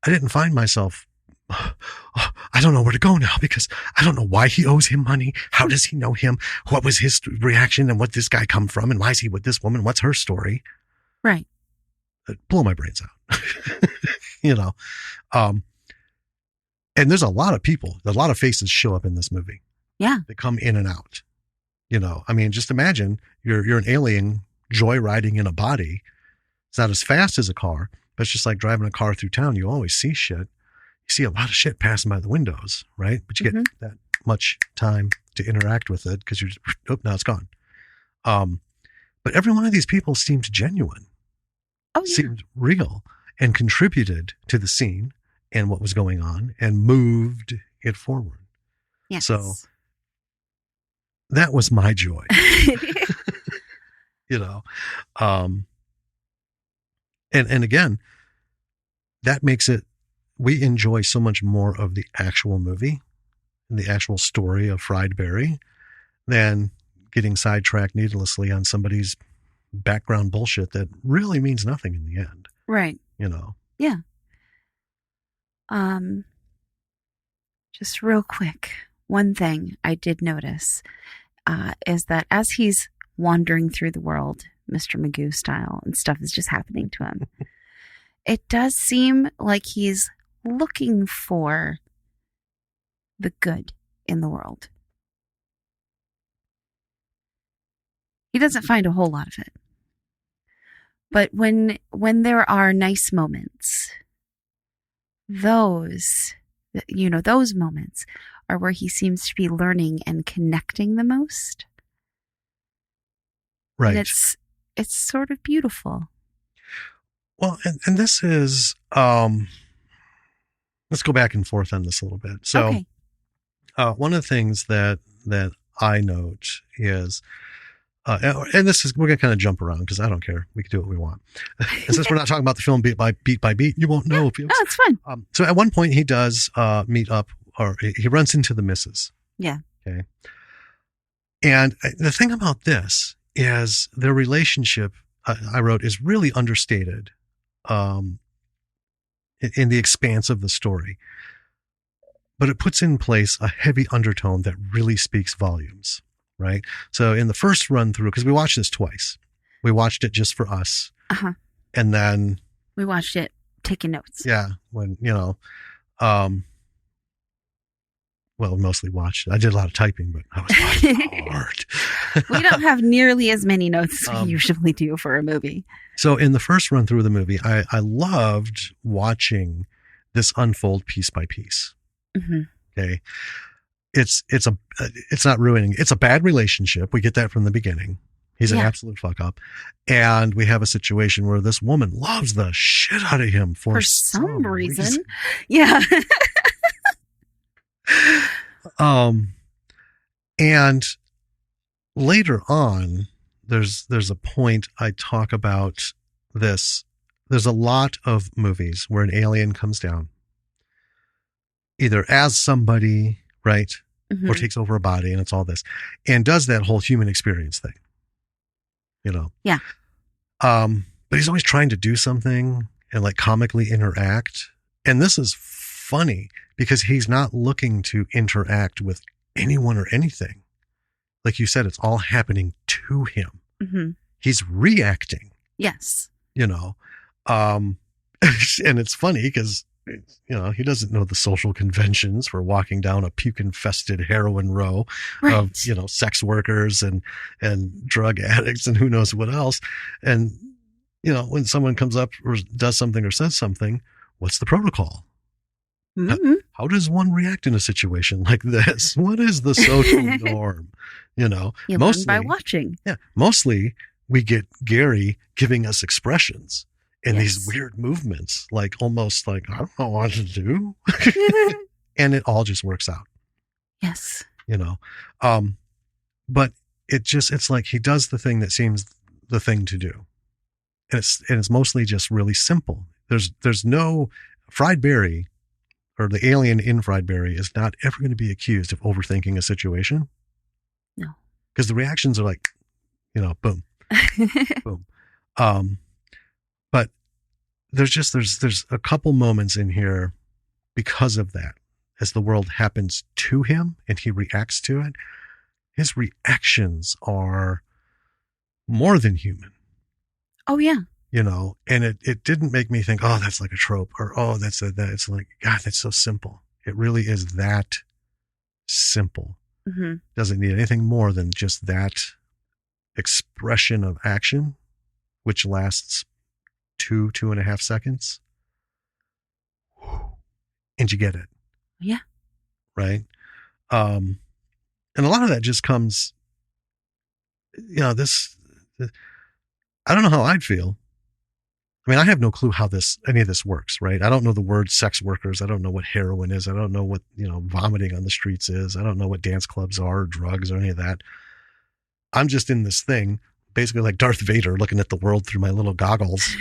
[SPEAKER 2] I didn't find myself, I don't know where to go now, because I don't know why he owes him money. How does he know him? What was his reaction, and what this guy come from, and why is he with this woman? What's her story?
[SPEAKER 1] Right.
[SPEAKER 2] Blow my brains out. And there's a lot of people, a lot of faces show up in this movie.
[SPEAKER 1] Yeah.
[SPEAKER 2] They come in and out. Just imagine you're an alien joyriding in a body. It's not as fast as a car, but it's just like driving a car through town. You always see shit. You see a lot of shit passing by the windows, right? But you get that much time to interact with it because now it's gone. But every one of these people seemed genuine.
[SPEAKER 1] Oh, yeah.
[SPEAKER 2] Seemed real and contributed to the scene and what was going on and moved it forward.
[SPEAKER 1] Yes.
[SPEAKER 2] So that was my joy. And again, that makes it, we enjoy so much more of the actual movie and the actual story of Fried Berry than getting sidetracked needlessly on somebody's background bullshit that really means nothing in the end.
[SPEAKER 1] Right.
[SPEAKER 2] Yeah.
[SPEAKER 1] Just real quick, one thing I did notice is that as he's wandering through the world, Mr. Magoo style, and stuff is just happening to him, it does seem like he's looking for the good in the world. He doesn't find a whole lot of it. But when there are nice moments, those moments are where he seems to be learning and connecting the most.
[SPEAKER 2] Right.
[SPEAKER 1] And it's sort of beautiful.
[SPEAKER 2] Well, and this is, let's go back and forth on this a little bit. So,
[SPEAKER 1] okay.
[SPEAKER 2] One of the things that I note is, and this is, we're going to kind of jump around because I don't care. We can do what we want. And since we're not talking about the film beat by beat, you won't know.
[SPEAKER 1] No, it's fun.
[SPEAKER 2] So at one point he does meet up, or he runs into the missus.
[SPEAKER 1] Yeah.
[SPEAKER 2] Okay. And the thing about this is their relationship, I wrote, is really understated in the expanse of the story. But it puts in place a heavy undertone that really speaks volumes, right? So in the first run through, because we watched this twice. We watched it just for us.
[SPEAKER 1] Uh-huh.
[SPEAKER 2] And then
[SPEAKER 1] we watched it taking notes.
[SPEAKER 2] Yeah. When, well, mostly watched it. I did a lot of typing, but I was watching hard.
[SPEAKER 1] We don't have nearly as many notes as we usually do for a movie.
[SPEAKER 2] So in the first run through of the movie, I loved watching this unfold piece by piece.
[SPEAKER 1] Mm-hmm.
[SPEAKER 2] Okay. It's not ruining. It's a bad relationship. We get that from the beginning. He's an absolute fuck up. And we have a situation where this woman loves the shit out of him for some reason.
[SPEAKER 1] Yeah.
[SPEAKER 2] And later on, there's a point I talk about this. There's a lot of movies where an alien comes down, either as somebody, right? Mm-hmm. Or takes over a body, and it's all this, and does that whole human experience thing.
[SPEAKER 1] Yeah.
[SPEAKER 2] But he's always trying to do something and like comically interact. And this is funny because he's not looking to interact with anyone or anything. Like you said, it's all happening to him.
[SPEAKER 1] Mm-hmm.
[SPEAKER 2] He's reacting.
[SPEAKER 1] Yes.
[SPEAKER 2] And it's funny because, he doesn't know the social conventions for walking down a puke-infested heroin row of, sex workers and drug addicts and who knows what else. And, when someone comes up or does something or says something, what's the protocol?
[SPEAKER 1] Mm-hmm.
[SPEAKER 2] How does one react in a situation like this? What is the social norm?
[SPEAKER 1] You
[SPEAKER 2] mostly
[SPEAKER 1] learn by watching.
[SPEAKER 2] Yeah. Mostly we get Gary giving us expressions. And these weird movements, like almost like, I don't know what to do. And it all just works out.
[SPEAKER 1] Yes.
[SPEAKER 2] But it's like he does the thing that seems the thing to do. And it's mostly just really simple. There's no Fried Berry, or the alien in Fried Berry is not ever going to be accused of overthinking a situation.
[SPEAKER 1] No.
[SPEAKER 2] Because the reactions are like, boom, boom. But there's a couple moments in here because of that, as the world happens to him and he reacts to it. His reactions are more than human.
[SPEAKER 1] Oh yeah.
[SPEAKER 2] And it didn't make me think, oh, that's like a trope, or oh, that's that. It's like, God, that's so simple. It really is that simple.
[SPEAKER 1] Mm-hmm.
[SPEAKER 2] Doesn't need anything more than just that expression of action, which lasts 2.5 seconds. And you get it.
[SPEAKER 1] Yeah.
[SPEAKER 2] Right. And a lot of that just comes, I don't know how I'd feel I mean, I have no clue how any of this works, right? I don't know the word sex workers. I don't know what heroin is. I don't know what, vomiting on the streets is. I don't know what dance clubs are, or drugs, or any of that. I'm just in this thing, basically like Darth Vader, looking at the world through my little goggles,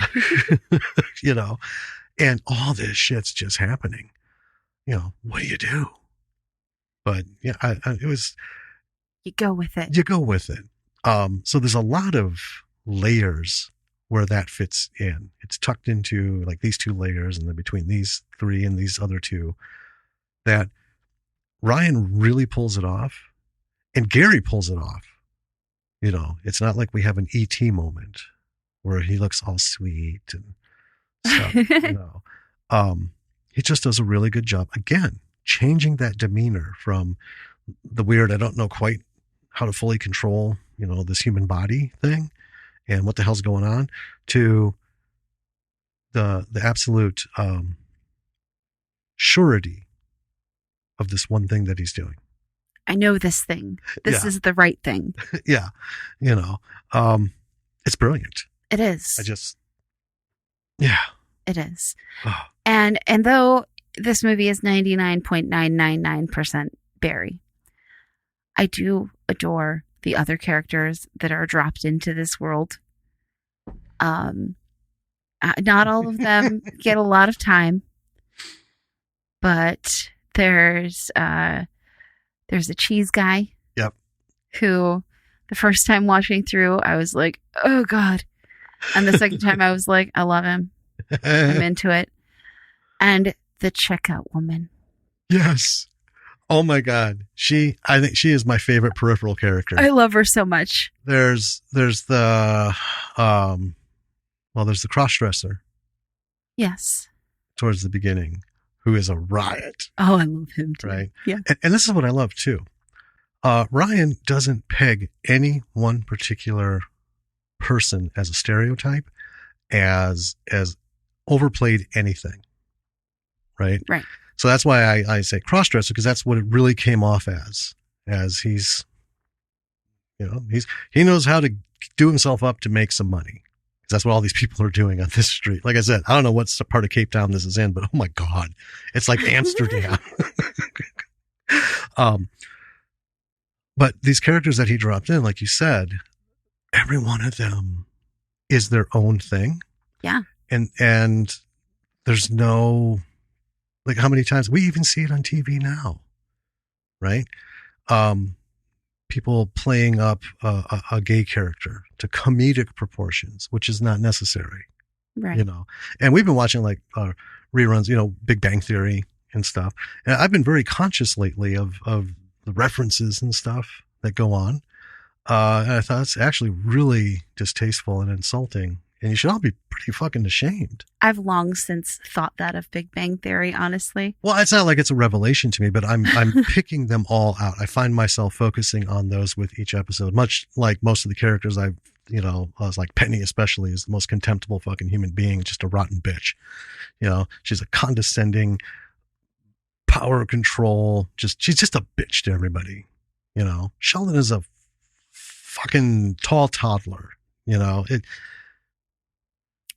[SPEAKER 2] and all this shit's just happening. What do you do? But yeah, it was.
[SPEAKER 1] You go with it.
[SPEAKER 2] You go with it. So there's a lot of layers where that fits in. It's tucked into like these 2 layers, and then between these 3 and these other 2, that Ryan really pulls it off, and Gary pulls it off. It's not like we have an ET moment where he looks all sweet and stuff. He just does a really good job. Again, changing that demeanor from the weird, I don't know quite how to fully control, this human body thing and what the hell's going on, to the absolute surety of this one thing that he's doing.
[SPEAKER 1] I know this thing. This is the right thing.
[SPEAKER 2] Yeah. It's brilliant.
[SPEAKER 1] It is.
[SPEAKER 2] Yeah.
[SPEAKER 1] It is. Oh. And though this movie is 99.999% Barry, I do adore the other characters that are dropped into this world. Not all of them get a lot of time, but there's a cheese guy.
[SPEAKER 2] Yep.
[SPEAKER 1] Who the first time watching through, I was like, oh God. And the second time I was like, I love him. I'm into it. And the checkout woman.
[SPEAKER 2] Yes. Oh my God. I think she is my favorite peripheral character.
[SPEAKER 1] I love her so much.
[SPEAKER 2] There's the crossdresser.
[SPEAKER 1] Yes.
[SPEAKER 2] Towards the beginning, who is a riot.
[SPEAKER 1] Oh, I love him too.
[SPEAKER 2] Right.
[SPEAKER 1] Yeah.
[SPEAKER 2] And this is what I love too. Ryan doesn't peg any one particular person as a stereotype, as overplayed anything. Right.
[SPEAKER 1] Right.
[SPEAKER 2] So that's why I say crossdresser, because that's what it really came off as he's, he knows how to do himself up to make some money. Because that's what all these people are doing on this street. Like I said, I don't know what part of Cape Town this is in, but oh my God, it's like Amsterdam. But these characters that he dropped in, like you said, every one of them is their own thing.
[SPEAKER 1] Yeah.
[SPEAKER 2] And there's no, like, how many times we even see it on TV now, right? People playing up a gay character to comedic proportions, which is not necessary,
[SPEAKER 1] right?
[SPEAKER 2] And we've been watching like reruns, Big Bang Theory and stuff. And I've been very conscious lately of the references and stuff that go on. And I thought it's actually really distasteful and insulting. And you should all be pretty fucking ashamed.
[SPEAKER 1] I've long since thought that of Big Bang Theory, honestly.
[SPEAKER 2] Well, it's not like it's a revelation to me, but I'm picking them all out. I find myself focusing on those with each episode, much like most of the characters I was like Penny especially is the most contemptible fucking human being, just a rotten bitch. She's a condescending power control. She's just a bitch to everybody. Sheldon is a fucking tall toddler,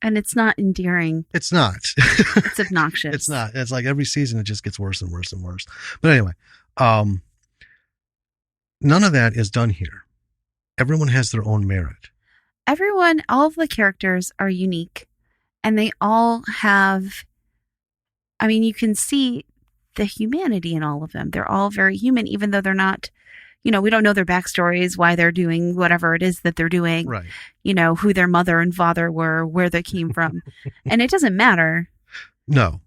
[SPEAKER 1] And it's not endearing.
[SPEAKER 2] It's not.
[SPEAKER 1] It's obnoxious.
[SPEAKER 2] It's not. It's like every season it just gets worse and worse and worse. But anyway, none of that is done here. Everyone has their own merit.
[SPEAKER 1] All of the characters are unique, and they all have, you can see the humanity in all of them. They're all very human, even though they're not, we don't know their backstories, why they're doing whatever it is that they're doing,
[SPEAKER 2] right?
[SPEAKER 1] Who their mother and father were, where they came from. And it doesn't matter.
[SPEAKER 2] No.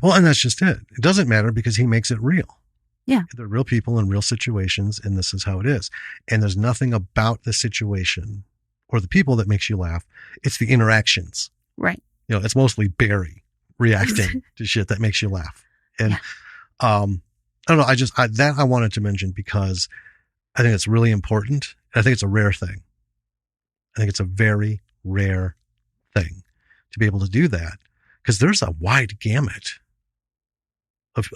[SPEAKER 2] Well, and that's just it. It doesn't matter because he makes it real.
[SPEAKER 1] Yeah.
[SPEAKER 2] They're real people in real situations, and this is how it is. And there's nothing about the situation or the people that makes you laugh. It's the interactions.
[SPEAKER 1] Right.
[SPEAKER 2] It's mostly Barry reacting to shit that makes you laugh. And I don't know. I wanted to mention because I think it's really important. I think it's a rare thing. I think it's a very rare thing to be able to do that, because there's a wide gamut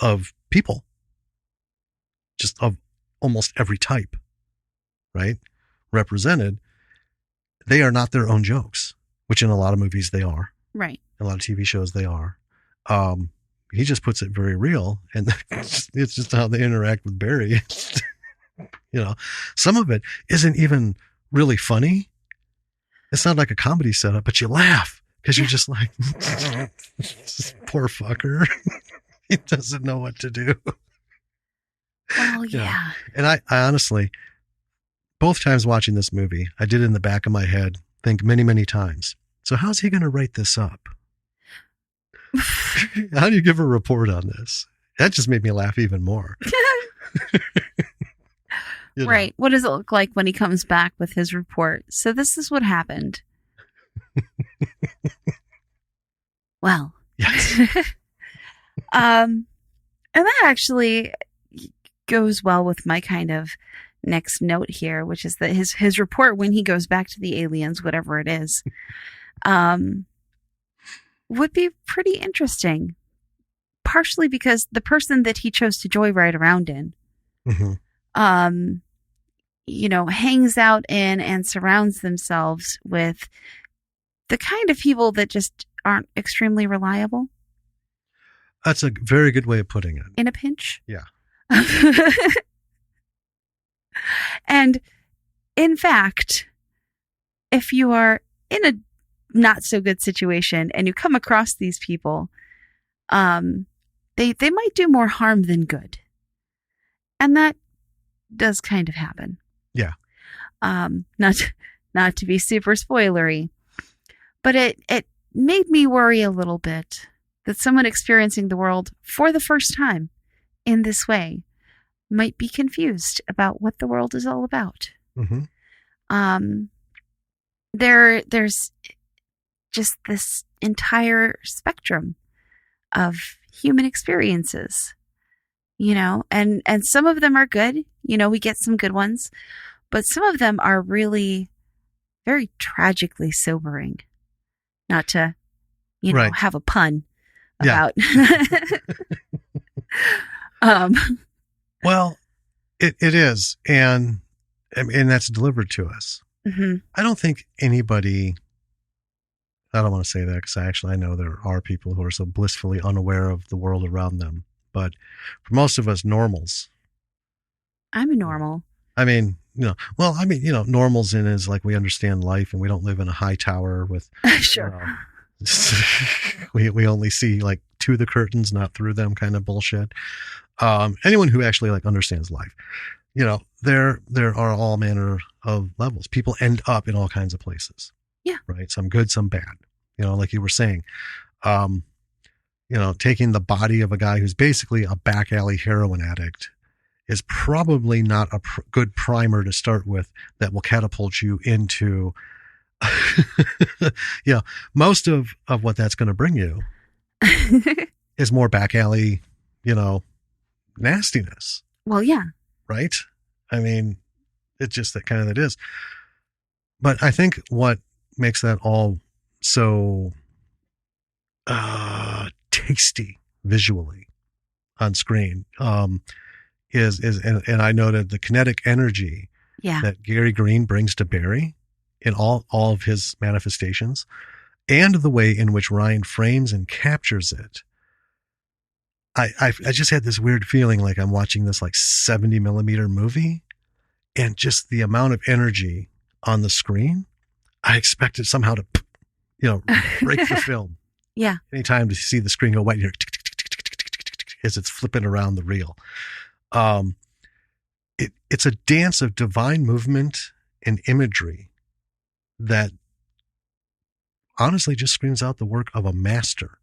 [SPEAKER 2] of people, just of almost every type, right? Represented. They are not their own jokes, which in a lot of movies they are.
[SPEAKER 1] Right.
[SPEAKER 2] A lot of TV shows, they are. He just puts it very real, and it's just how they interact with Barry. Some of it isn't even really funny. It's not like a comedy setup, but you laugh because you're just like, poor fucker. He doesn't know what to do.
[SPEAKER 1] Well, yeah.
[SPEAKER 2] And I honestly, both times watching this movie, I did in the back of my head think many, many times, so how's he going to write this up? How do you give a report on this? That just made me laugh even more.
[SPEAKER 1] Right. What does it look like when he comes back with his report? So this is what happened. Well.
[SPEAKER 2] Yes.
[SPEAKER 1] And that actually goes well with my kind of next note here, which is that his report when he goes back to the aliens, whatever it is, would be pretty interesting. Partially because the person that he chose to joyride around in, hangs out in and surrounds themselves with the kind of people that just aren't extremely reliable.
[SPEAKER 2] That's a very good way of putting it.
[SPEAKER 1] In a pinch?
[SPEAKER 2] Yeah.
[SPEAKER 1] And in fact, if you are in a not so good situation and you come across these people, they might do more harm than good. And that does kind of happen.
[SPEAKER 2] Yeah.
[SPEAKER 1] Not to be super spoilery, but it made me worry a little bit that someone experiencing the world for the first time in this way might be confused about what the world is all about. There's just this entire spectrum of human experiences, and some of them are good. We get some good ones, but some of them are really very tragically sobering. Not to,
[SPEAKER 2] right.
[SPEAKER 1] have a pun about.
[SPEAKER 2] Well, it is, and that's delivered to us. I don't think anybody. I don't want to say that because I know there are people who are so blissfully unaware of the world around them. But for most of us normals,
[SPEAKER 1] I'm a normal.
[SPEAKER 2] Normals in is like we understand life and we don't live in a high tower with.
[SPEAKER 1] Sure.
[SPEAKER 2] We only see like to the curtains, not through them kind of bullshit. Anyone who actually like understands life, there are all manner of levels. People end up in all kinds of places.
[SPEAKER 1] Yeah.
[SPEAKER 2] Right. Some good, some bad, like you were saying, taking the body of a guy who's basically a back alley heroin addict is probably not a good primer to start with that will catapult you into, most of what that's going to bring you is more back alley, nastiness.
[SPEAKER 1] Well, yeah.
[SPEAKER 2] Right. It's just that kind of it is. But I think what makes that all so tasty visually on screen is and I noted the kinetic energy that Gary Green brings to Barry in all of his manifestations, and the way in which Ryan frames and captures it. I just had this weird feeling like I'm watching this like 70 millimeter movie, and just the amount of energy on the screen, I expected somehow to, break the film.
[SPEAKER 1] Yeah.
[SPEAKER 2] Anytime to see the screen go white here as it's flipping around the reel. It's a dance of divine movement and imagery that honestly just screams out the work of a master.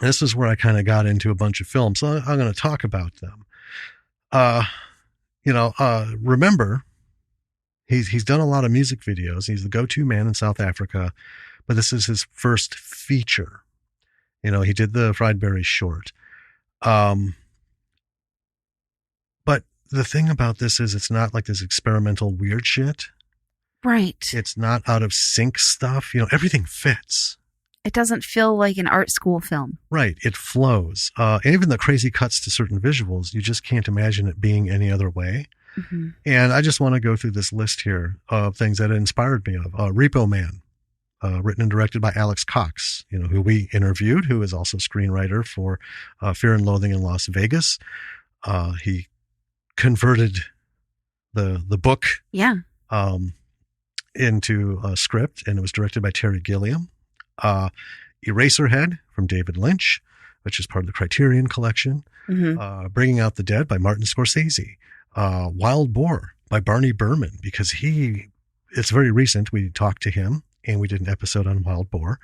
[SPEAKER 2] This is where I kind of got into a bunch of films. So I'm going to talk about them. Remember, he's done a lot of music videos. He's the go-to man in South Africa, but this is his first feature. He did the Fried Berry short. But the thing about this is it's not like this experimental weird shit.
[SPEAKER 1] Right.
[SPEAKER 2] It's not out of sync stuff. Everything fits.
[SPEAKER 1] It doesn't feel like an art school film. Right.
[SPEAKER 2] It flows. And even the crazy cuts to certain visuals, you just can't imagine it being any other way.
[SPEAKER 1] Mm-hmm.
[SPEAKER 2] And I just want to go through this list here of things that inspired me of Repo Man, written and directed by Alex Cox, who we interviewed, who is also screenwriter for Fear and Loathing in Las Vegas. He converted the book into a script, and it was directed by Terry Gilliam. Eraserhead from David Lynch, which is part of the Criterion Collection.
[SPEAKER 1] Mm-hmm.
[SPEAKER 2] Bringing Out the Dead by Martin Scorsese. Wild Boar by Barney Berman, because it's very recent. We talked to him and we did an episode on Wild Boar,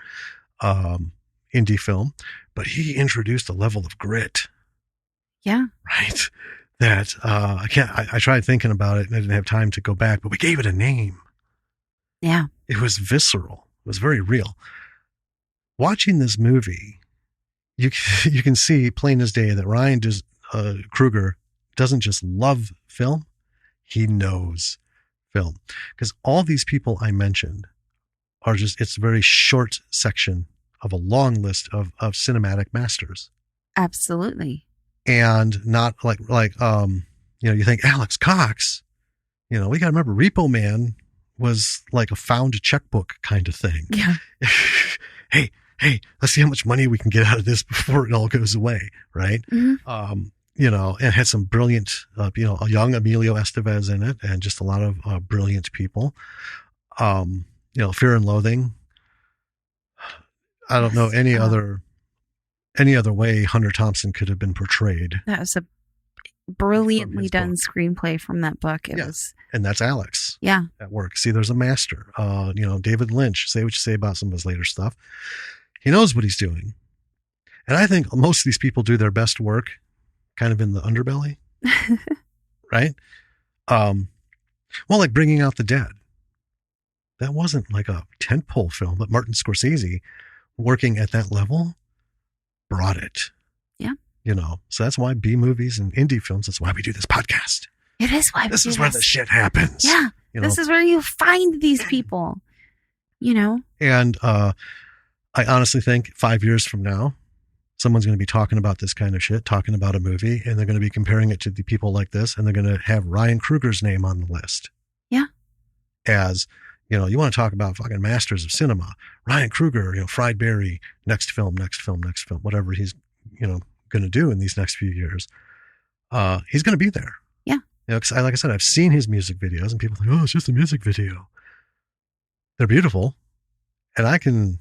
[SPEAKER 2] indie film, but he introduced a level of grit.
[SPEAKER 1] Yeah.
[SPEAKER 2] Right. That, I tried thinking about it and I didn't have time to go back, but we gave it a name.
[SPEAKER 1] Yeah.
[SPEAKER 2] It was visceral. It was very real. Watching this movie, you can see plain as day that Ryan Kruger doesn't just love film, he knows film. Because all these people I mentioned are it's a very short section of a long list of cinematic masters.
[SPEAKER 1] Absolutely.
[SPEAKER 2] And not like you think Alex Cox, we got to remember Repo Man was like a found checkbook kind of thing.
[SPEAKER 1] Yeah.
[SPEAKER 2] Hey, let's see how much money we can get out of this before it all goes away. Right.
[SPEAKER 1] Mm-hmm.
[SPEAKER 2] And had some brilliant, a young Emilio Estevez in it, and just a lot of brilliant people. Fear and Loathing. I don't know any other way Hunter Thompson could have been portrayed.
[SPEAKER 1] That was a brilliantly done screenplay from that book. It was,
[SPEAKER 2] and that's Alex.
[SPEAKER 1] Yeah,
[SPEAKER 2] at work. See, there's a master. David Lynch. Say what you say about some of his later stuff. He knows what he's doing, and I think most of these people do their best work kind of in the underbelly, right? Like Bringing Out the Dead. That wasn't like a tentpole film, but Martin Scorsese, working at that level, brought it.
[SPEAKER 1] Yeah.
[SPEAKER 2] So that's why B movies and indie films, that's why we do this podcast.
[SPEAKER 1] It is why
[SPEAKER 2] this is where the shit happens.
[SPEAKER 1] Yeah. This is where you find these people, And
[SPEAKER 2] I honestly think 5 years from now, someone's going to be talking about this kind of shit, talking about a movie, and they're going to be comparing it to the people like this, and they're going to have Ryan Kruger's name on the list.
[SPEAKER 1] Yeah.
[SPEAKER 2] As, you want to talk about fucking masters of cinema. Ryan Kruger, Fried Berry, next film, whatever he's, going to do in these next few years. He's going to be there.
[SPEAKER 1] Yeah.
[SPEAKER 2] 'Cause like I said, I've seen his music videos, and people think, oh, it's just a music video. They're beautiful. And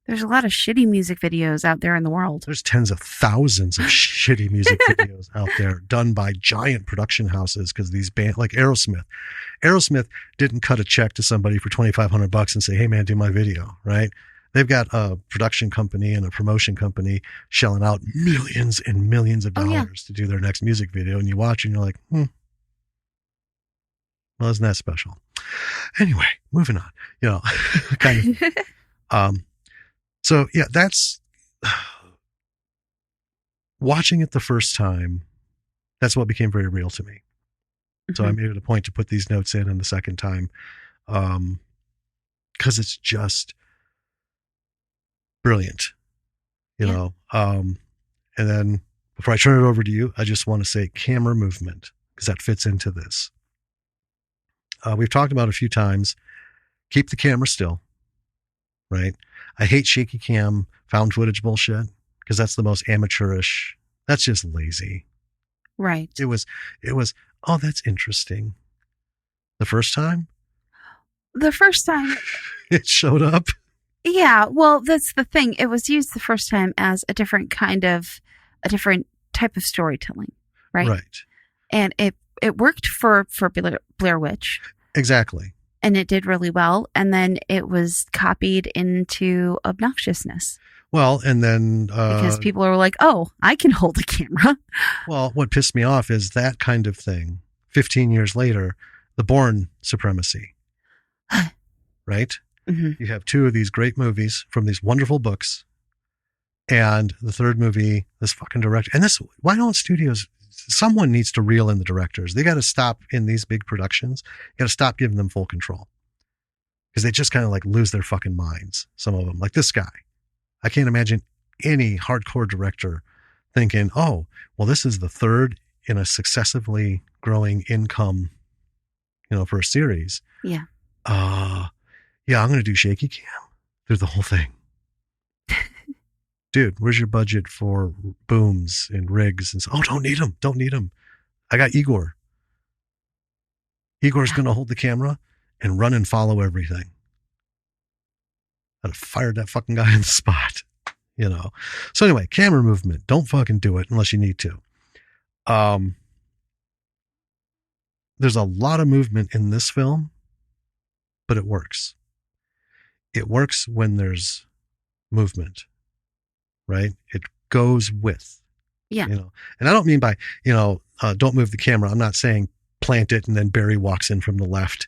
[SPEAKER 1] there's a lot of shitty music videos out there in the world.
[SPEAKER 2] There's tens of thousands of shitty music videos out there done by giant production houses, because these bands like Aerosmith didn't cut a check to somebody for $2,500 and say, hey man, do my video, right? They've got a production company and a promotion company shelling out millions and millions of dollars to do their next music video. And you watch and you're like, well, isn't that special? Anyway, moving on, kind of. So yeah, that's watching it the first time. That's what became very real to me. Mm-hmm. So I made it a point to put these notes in the second time, because it's just brilliant, know. And then before I turn it over to you, I just want to say camera movement, because that fits into this. We've talked about a few times. Keep the camera still. Right. I hate shaky cam found footage bullshit, because that's the most amateurish. That's just lazy.
[SPEAKER 1] Right.
[SPEAKER 2] It was, oh, that's interesting. The first time it showed up.
[SPEAKER 1] Yeah. Well, that's the thing. It was used the first time as a different type of storytelling. Right.
[SPEAKER 2] Right.
[SPEAKER 1] And it worked for Blair Witch.
[SPEAKER 2] Exactly.
[SPEAKER 1] And it did really well. And then it was copied into obnoxiousness.
[SPEAKER 2] Well, and then...
[SPEAKER 1] because people are like, oh, I can hold a camera.
[SPEAKER 2] Well, what pissed me off is that kind of thing. 15 years later, the Bourne supremacy. Right?
[SPEAKER 1] Mm-hmm.
[SPEAKER 2] You have two of these great movies from these wonderful books. And the third movie, this fucking director... And this, why don't studios... Someone needs to reel in the directors. They got to stop in these big productions. You got to stop giving them full control, because they just kind of like lose their fucking minds. Some of them, like this guy. I can't imagine any hardcore director thinking, oh, well, this is the third in a successively growing income for a series.
[SPEAKER 1] Yeah.
[SPEAKER 2] Yeah, I'm going to do shaky cam through the whole thing. Dude, where's your budget for booms and rigs? And don't need them. I got Igor. Igor's going to hold the camera and run and follow everything. I'd have fired that fucking guy on the spot, So anyway, camera movement. Don't fucking do it unless you need to. There's a lot of movement in this film, but it works. It works when there's movement, right? It goes with, and I don't mean by, don't move the camera. I'm not saying plant it and then Barry walks in from the left,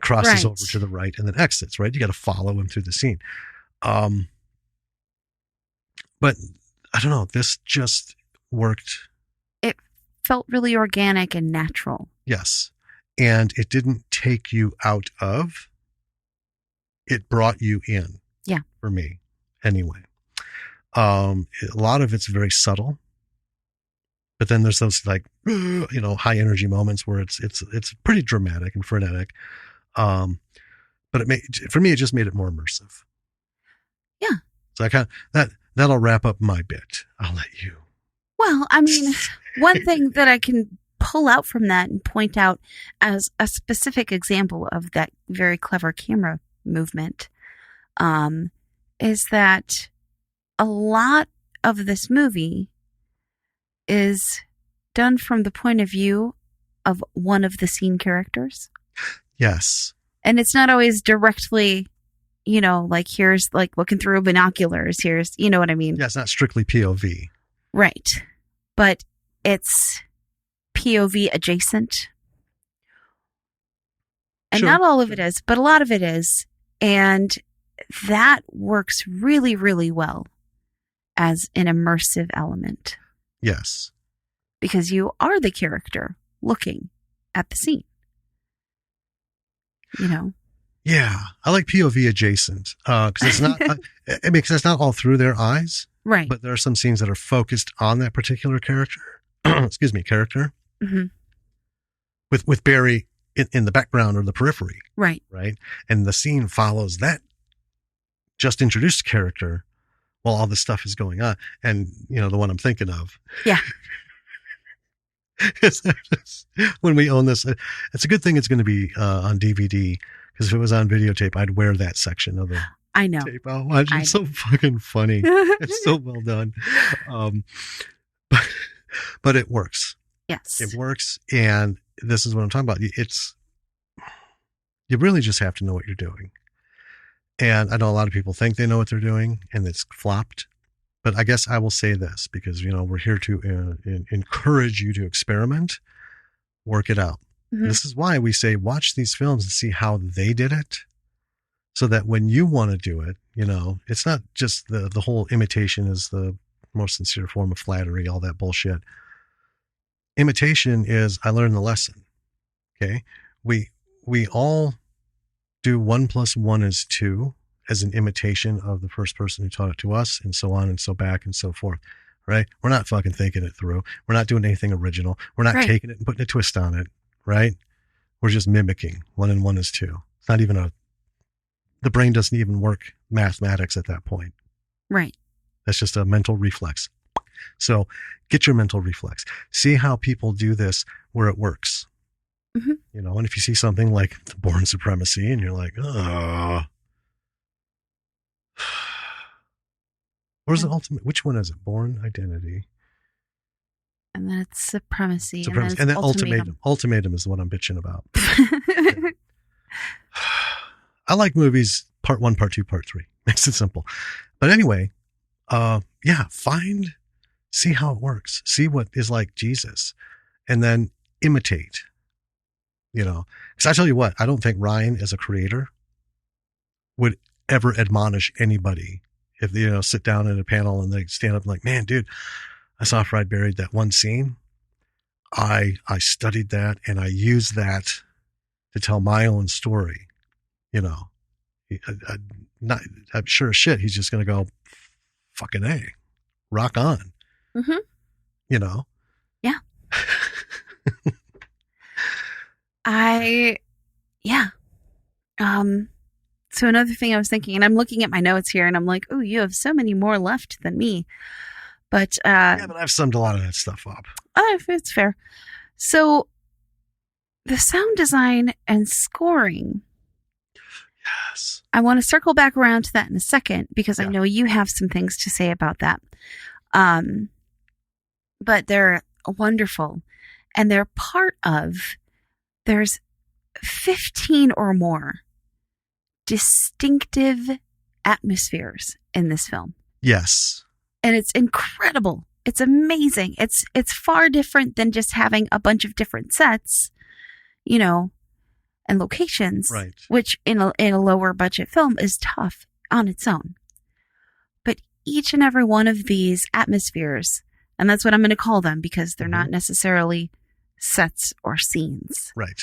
[SPEAKER 2] crosses over to the right, and then exits, right? You got to follow him through the scene. But I don't know, this just worked.
[SPEAKER 1] It felt really organic and natural.
[SPEAKER 2] Yes. And it didn't take you out of, it brought you in.
[SPEAKER 1] Yeah.
[SPEAKER 2] For me, anyway. A lot of it's very subtle. But then there's those high energy moments where it's pretty dramatic and frenetic. But for me, it just made it more immersive.
[SPEAKER 1] Yeah.
[SPEAKER 2] So that'll wrap up my bit. I'll let you.
[SPEAKER 1] Well, I mean, one thing that I can pull out from that and point out as a specific example of that very clever camera movement, is that a lot of this movie is done from the point of view of one of the scene characters.
[SPEAKER 2] Yes.
[SPEAKER 1] And it's not always directly, here's looking through binoculars. Here's, you know what I mean?
[SPEAKER 2] Yeah, it's not strictly POV.
[SPEAKER 1] Right. But it's POV adjacent. And not all of it is, but a lot of it is. And that works really, really well as an immersive element.
[SPEAKER 2] Yes.
[SPEAKER 1] Because you are the character looking at the scene.
[SPEAKER 2] Yeah. I like POV adjacent. Because it's not, because it's not all through their eyes.
[SPEAKER 1] Right.
[SPEAKER 2] But there are some scenes that are focused on that particular character. Character.
[SPEAKER 1] Mm-hmm.
[SPEAKER 2] With Barry in the background or the periphery.
[SPEAKER 1] Right.
[SPEAKER 2] Right. And the scene follows that just introduced character while all this stuff is going on. And, the one I'm thinking of.
[SPEAKER 1] Yeah.
[SPEAKER 2] When we own this, it's a good thing it's going to be on DVD, because if it was on videotape, I'd wear that section of the tape. I'll watch. It's so fucking funny. It's so well done. But it works.
[SPEAKER 1] Yes.
[SPEAKER 2] It works. And this is what I'm talking about. You really just have to know what you're doing. And I know a lot of people think they know what they're doing and it's flopped. But I guess I will say this, because, we're here to encourage you to experiment, work it out. Mm-hmm. This is why we say, watch these films and see how they did it, so that when you want to do it, it's not just the whole imitation is the most sincere form of flattery, all that bullshit. Imitation is, I learned the lesson. Okay. We all do 1 + 1 = 2 as an imitation of the first person who taught it to us, and so on and so back and so forth. Right. We're not fucking thinking it through. We're not doing anything original. We're not taking it and putting a twist on it. Right. We're just mimicking. 1 + 1 = 2. It's not even the brain doesn't even work mathematics at that point.
[SPEAKER 1] Right.
[SPEAKER 2] That's just a mental reflex. So get your mental reflex. See how people do this where it works. Mm-hmm. And if you see something like the Bourne Supremacy and you're like, oh, where's the ultimate? Which one is it? Bourne Identity.
[SPEAKER 1] And then it's Supremacy.
[SPEAKER 2] And then Ultimatum. Ultimatum is the one I'm bitching about. I like movies part 1, part 2, part 3. Makes it simple. But anyway, see how it works. See what is like Jesus. And then imitate. Because I tell you what, I don't think Ryan as a creator would ever admonish anybody if they, sit down at a panel and they stand up and like, man, dude, I saw Fried Buried, that one scene. I studied that and I used that to tell my own story. I'm sure as shit, he's just going to go, fucking A, rock on.
[SPEAKER 1] Mm-hmm.
[SPEAKER 2] Yeah.
[SPEAKER 1] I Yeah. So another thing I was thinking, and I'm looking at my notes here, and I'm like, oh, you have so many more left than me. But
[SPEAKER 2] but I've summed a lot of that stuff up.
[SPEAKER 1] It's fair. So the sound design and scoring.
[SPEAKER 2] Yes.
[SPEAKER 1] I want to circle back around to that in a second because I know you have some things to say about that. But they're wonderful, and they're part of. There's 15 or more distinctive atmospheres in this film.
[SPEAKER 2] Yes.
[SPEAKER 1] And it's incredible. It's amazing. It's far different than just having a bunch of different sets, you know, and locations,
[SPEAKER 2] right,
[SPEAKER 1] which in a lower budget film is tough on its own. But each and every one of these atmospheres, and that's what I'm going to call them because they're not necessarily sets or scenes.
[SPEAKER 2] Right.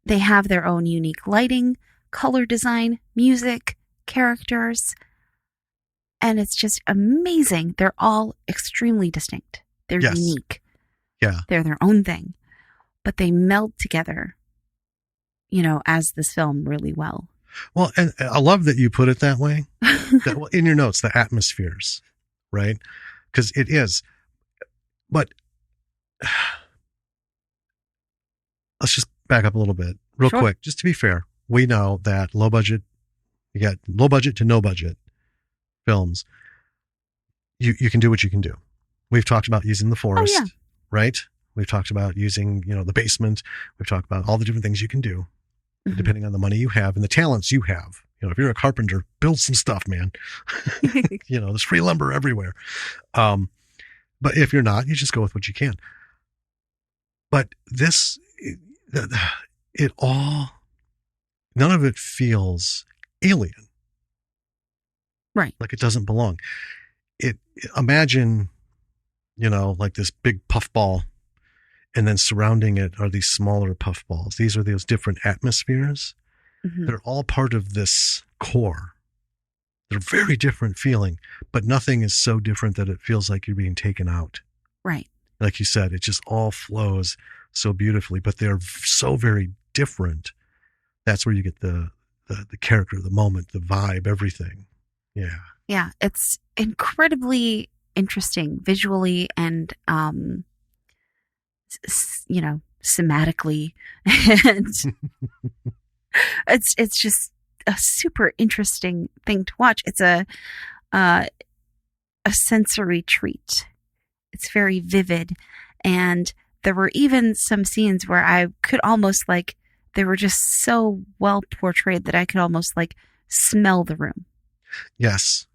[SPEAKER 1] They have their own unique lighting, color design, music, characters, and it's just amazing. They're all extremely distinct. They're unique.
[SPEAKER 2] Yeah.
[SPEAKER 1] They're their own thing, but they meld together, you know, as this film really well.
[SPEAKER 2] Well, and I love that you put it that way. In your notes, the atmospheres, right? Because it is. But let's just back up a little bit real quick. Just to be fair, we know that you got low budget to no budget films. You can do what you can do. We've talked about using the forest, right? We've talked about using, the basement. We've talked about all the different things you can do depending on the money you have and the talents you have. If you're a carpenter, build some stuff, man. There's free lumber everywhere. But if you're not, you just go with what you can. But none of it feels alien.
[SPEAKER 1] Right.
[SPEAKER 2] Like it doesn't belong. Imagine, like this big puffball, and then surrounding it are these smaller puffballs. These are those different atmospheres. They're all part of this core. They're very different feeling, but nothing is so different that it feels like you're being taken out.
[SPEAKER 1] Right.
[SPEAKER 2] Like you said, it just all flows so beautifully, but they're so very different. That's where you get the character, the moment, the vibe, everything. Yeah.
[SPEAKER 1] Yeah. It's incredibly interesting visually and, somatically. And it's just a super interesting thing to watch. It's a sensory treat. It's very vivid. And there were even some scenes where I could almost they were just so well portrayed that I could almost smell the room.
[SPEAKER 2] Yes.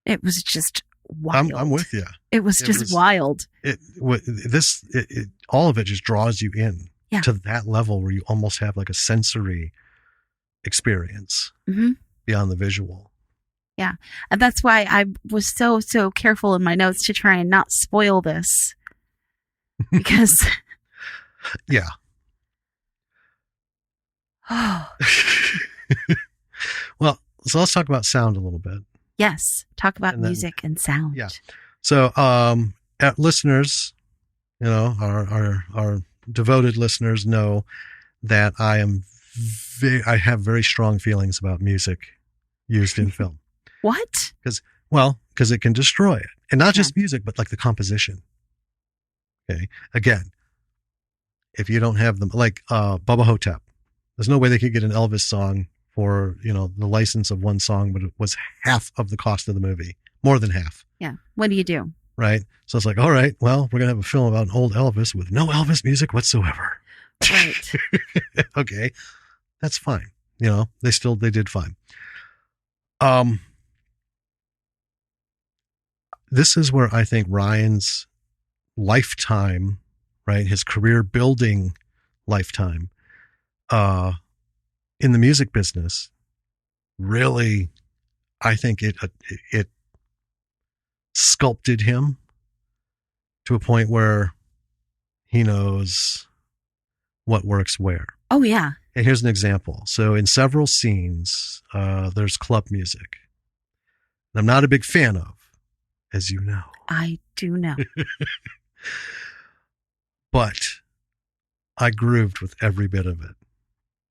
[SPEAKER 1] It was just wild.
[SPEAKER 2] I'm with you.
[SPEAKER 1] It was wild.
[SPEAKER 2] All of it just draws you in to that level where you almost have a sensory experience beyond the visual.
[SPEAKER 1] Yeah. And that's why I was so careful in my notes to try and not spoil this. Because
[SPEAKER 2] yeah. Well, so let's talk about sound a little bit.
[SPEAKER 1] Yes. Talk about music and sound.
[SPEAKER 2] Yeah. So, listeners, our devoted listeners know that I have very strong feelings about music used in film.
[SPEAKER 1] What?
[SPEAKER 2] Because it can destroy it. And not just music, but the composition. Okay. Again, if you don't have them, Bubba Hotep, there's no way they could get an Elvis song for, the license of one song, but it was half of the cost of the movie, more than half.
[SPEAKER 1] Yeah. What do you do?
[SPEAKER 2] Right. So it's all right, well, we're going to have a film about an old Elvis with no Elvis music whatsoever.
[SPEAKER 1] Right.
[SPEAKER 2] Okay. That's fine. They did fine. This is where I think Ryan's lifetime, right, his career building lifetime, in the music business, really, I think it sculpted him to a point where he knows what works where.
[SPEAKER 1] Oh, yeah.
[SPEAKER 2] And here's an example. So in several scenes, there's club music. And I'm not a big fan of, as you know.
[SPEAKER 1] I do know.
[SPEAKER 2] But I grooved with every bit of it.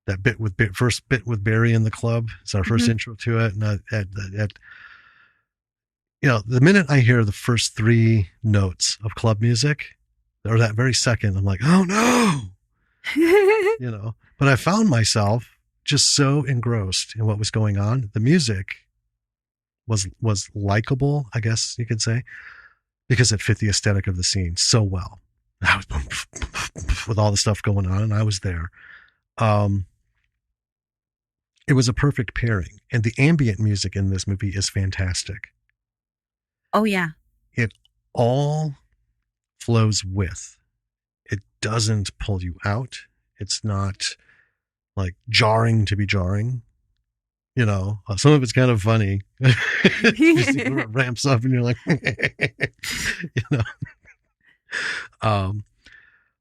[SPEAKER 2] that first bit with Barry in the club. It's our first intro to it. And the minute I hear the first 3 notes of club music, or that very second, I'm like, oh no, but I found myself just so engrossed in what was going on. The music was likable, I guess you could say, because it fit the aesthetic of the scene so well. I was with all the stuff going on, and I was there. It was a perfect pairing, and the ambient music in this movie is fantastic.
[SPEAKER 1] Oh yeah.
[SPEAKER 2] It all flows with. It doesn't pull you out. It's not like jarring to be jarring. Some of it's kind of funny. It ramps up and you're like,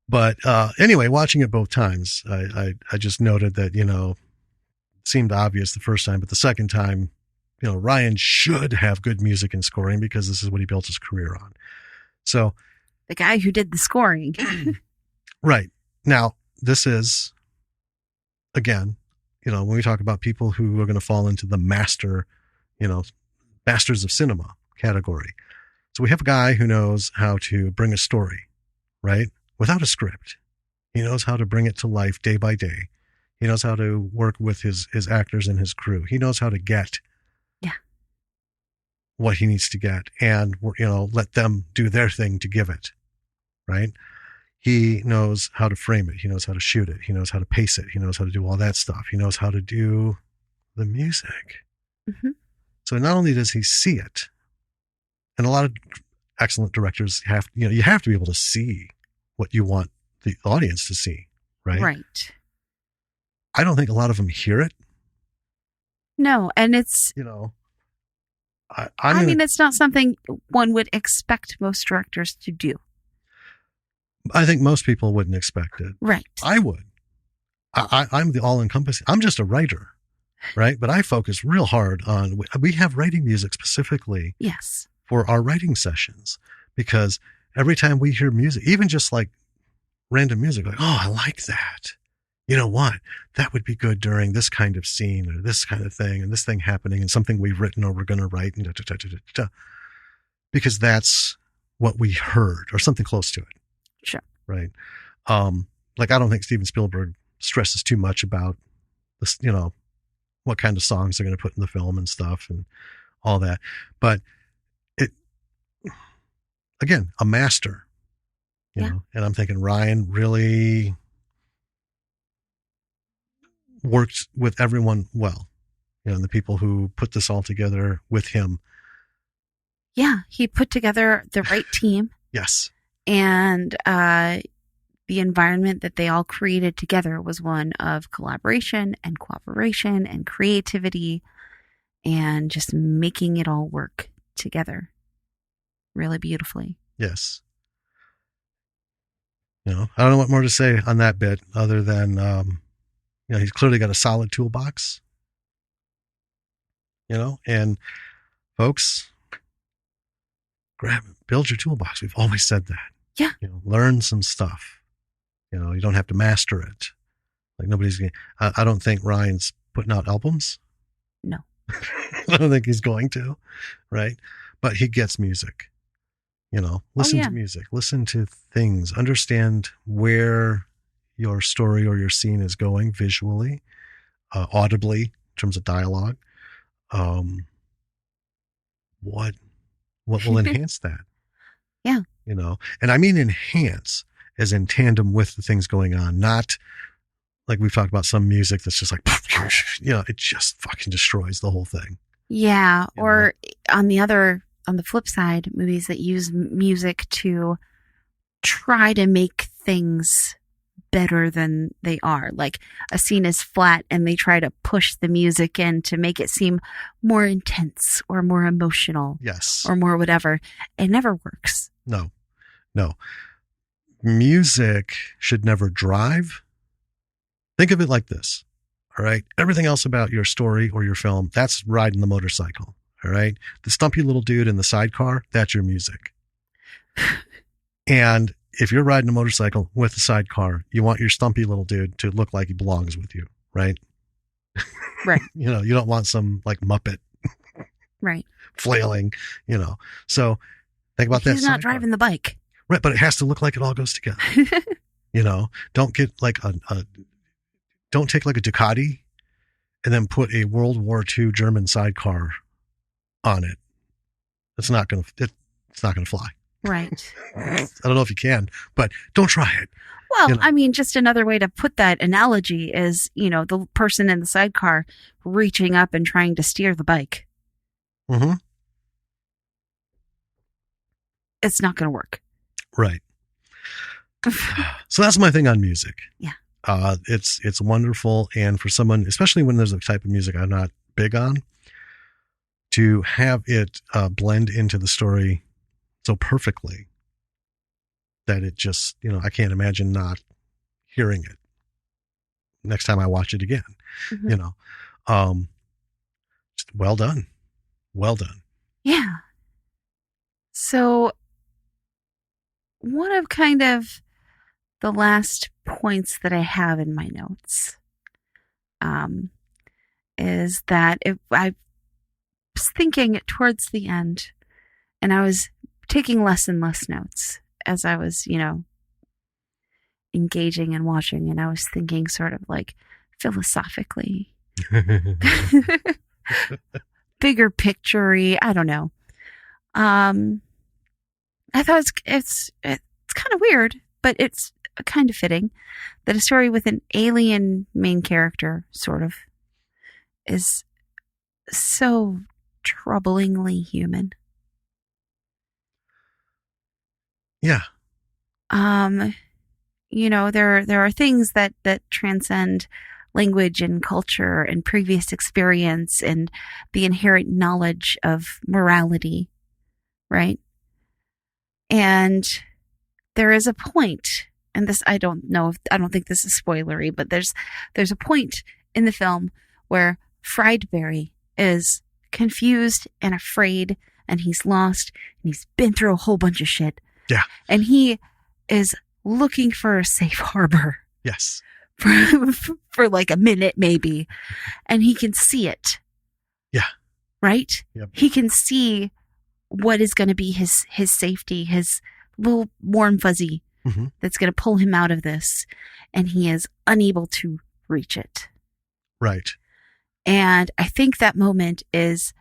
[SPEAKER 2] But anyway, watching it both times, I just noted that, it seemed obvious the first time, but the second time, Ryan should have good music and scoring because this is what he built his career on. So
[SPEAKER 1] the guy who did the scoring.
[SPEAKER 2] Right. Now, this is, again, when we talk about people who are going to fall into the masters of cinema category. So we have a guy who knows how to bring a story, right? Without a script. He knows how to bring it to life day by day. He knows how to work with his actors and his crew. He knows how to get what he needs to get and, let them do their thing to give it, right? He knows how to frame it. He knows how to shoot it. He knows how to pace it. He knows how to do all that stuff. He knows how to do the music. Mm-hmm. So not only does he see it, and a lot of excellent directors you have to be able to see what you want the audience to see, right?
[SPEAKER 1] Right.
[SPEAKER 2] I don't think a lot of them hear it.
[SPEAKER 1] No, and it's... I mean, it's not something one would expect most directors to do.
[SPEAKER 2] I think most people wouldn't expect it.
[SPEAKER 1] Right.
[SPEAKER 2] I would. I'm the all-encompassing. I'm just a writer, right? But I focus real hard on... We have writing music specifically for our writing sessions because every time we hear music, even just like random music, like, oh, I like that. You know what? That would be good during this kind of scene or this kind of thing and this thing happening and something we've written or we're going to write and because that's what we heard or something close to it.
[SPEAKER 1] Sure.
[SPEAKER 2] Right. Like I don't think Steven Spielberg stresses too much about this, what kind of songs they're going to put in the film and stuff and all that. But again, a master, know, and I'm thinking Ryan really worked with everyone well, and the people who put this all together with him.
[SPEAKER 1] Yeah, he put together the right team.
[SPEAKER 2] Yes.
[SPEAKER 1] And the environment that they all created together was one of collaboration and cooperation and creativity and just making it all work together really beautifully.
[SPEAKER 2] Yes. I don't know what more to say on that bit other than, he's clearly got a solid toolbox, and folks, build your toolbox. We've always said that.
[SPEAKER 1] Yeah.
[SPEAKER 2] Learn some stuff. You don't have to master it. Like nobody's going to, I don't think Ryan's putting out albums.
[SPEAKER 1] No.
[SPEAKER 2] I don't think he's going to, right? But he gets music. Listen to music, listen to things, understand where your story or your scene is going visually, audibly, in terms of dialogue. What will enhance that?
[SPEAKER 1] Yeah.
[SPEAKER 2] And I mean enhance as in tandem with the things going on, not like we've talked about some music that's just like, it just fucking destroys the whole thing.
[SPEAKER 1] Yeah. Or on the flip side, movies that use music to try to make things better than they are. Like a scene is flat and they try to push the music in to make it seem more intense or more emotional.
[SPEAKER 2] Yes.
[SPEAKER 1] Or more whatever. It never works.
[SPEAKER 2] No. Music should never drive. Think of it like this. All right. Everything else about your story or your film, that's riding the motorcycle. All right. The stumpy little dude in the sidecar, that's your music. And if you're riding a motorcycle with a sidecar, you want your stumpy little dude to look like he belongs with you, right?
[SPEAKER 1] Right.
[SPEAKER 2] You know, you don't want some like Muppet
[SPEAKER 1] right.
[SPEAKER 2] flailing, you know. So think about that.
[SPEAKER 1] He's not driving the bike.
[SPEAKER 2] Right, but it has to look like it all goes together. You know, don't get like don't take like a Ducati and then put a World War II German sidecar on it. It's not gonna fly.
[SPEAKER 1] Right.
[SPEAKER 2] I don't know if you can, but don't try it.
[SPEAKER 1] Well,
[SPEAKER 2] you know?
[SPEAKER 1] I mean, just another way to put that analogy is, you know, the person in the sidecar reaching up and trying to steer the bike.
[SPEAKER 2] Mm-hmm.
[SPEAKER 1] It's not going to work.
[SPEAKER 2] Right. So that's my thing on music.
[SPEAKER 1] Yeah.
[SPEAKER 2] It's wonderful. And for someone, especially when there's a type of music I'm not big on, to have it blend into the story so perfectly that it just, you know, I can't imagine not hearing it next time I watch it again. Mm-hmm. You know, just well done. Well done.
[SPEAKER 1] Yeah. So one of kind of the last points that I have in my notes is that I was thinking towards the end, and I was taking less and less notes as I was, you know, engaging and watching, and I was thinking sort of like philosophically, bigger picture-y, I don't know. I thought it's kind of weird, but it's kind of fitting that a story with an alien main character sort of is so troublingly human.
[SPEAKER 2] Yeah.
[SPEAKER 1] You know, there are things that transcend language and culture and previous experience and the inherent knowledge of morality, right? And there is a point, and this I don't think this is spoilery, but there's a point in the film where Friedberry is confused and afraid, and he's lost, and he's been through a whole bunch of shit.
[SPEAKER 2] Yeah.
[SPEAKER 1] And he is looking for a safe harbor.
[SPEAKER 2] Yes.
[SPEAKER 1] For like a minute, maybe. And he can see it.
[SPEAKER 2] Yeah.
[SPEAKER 1] Right?
[SPEAKER 2] Yep.
[SPEAKER 1] He can see what is going to be his safety, his little warm fuzzy that's going to pull him out of this. And he is unable to reach it.
[SPEAKER 2] Right.
[SPEAKER 1] And I think that moment is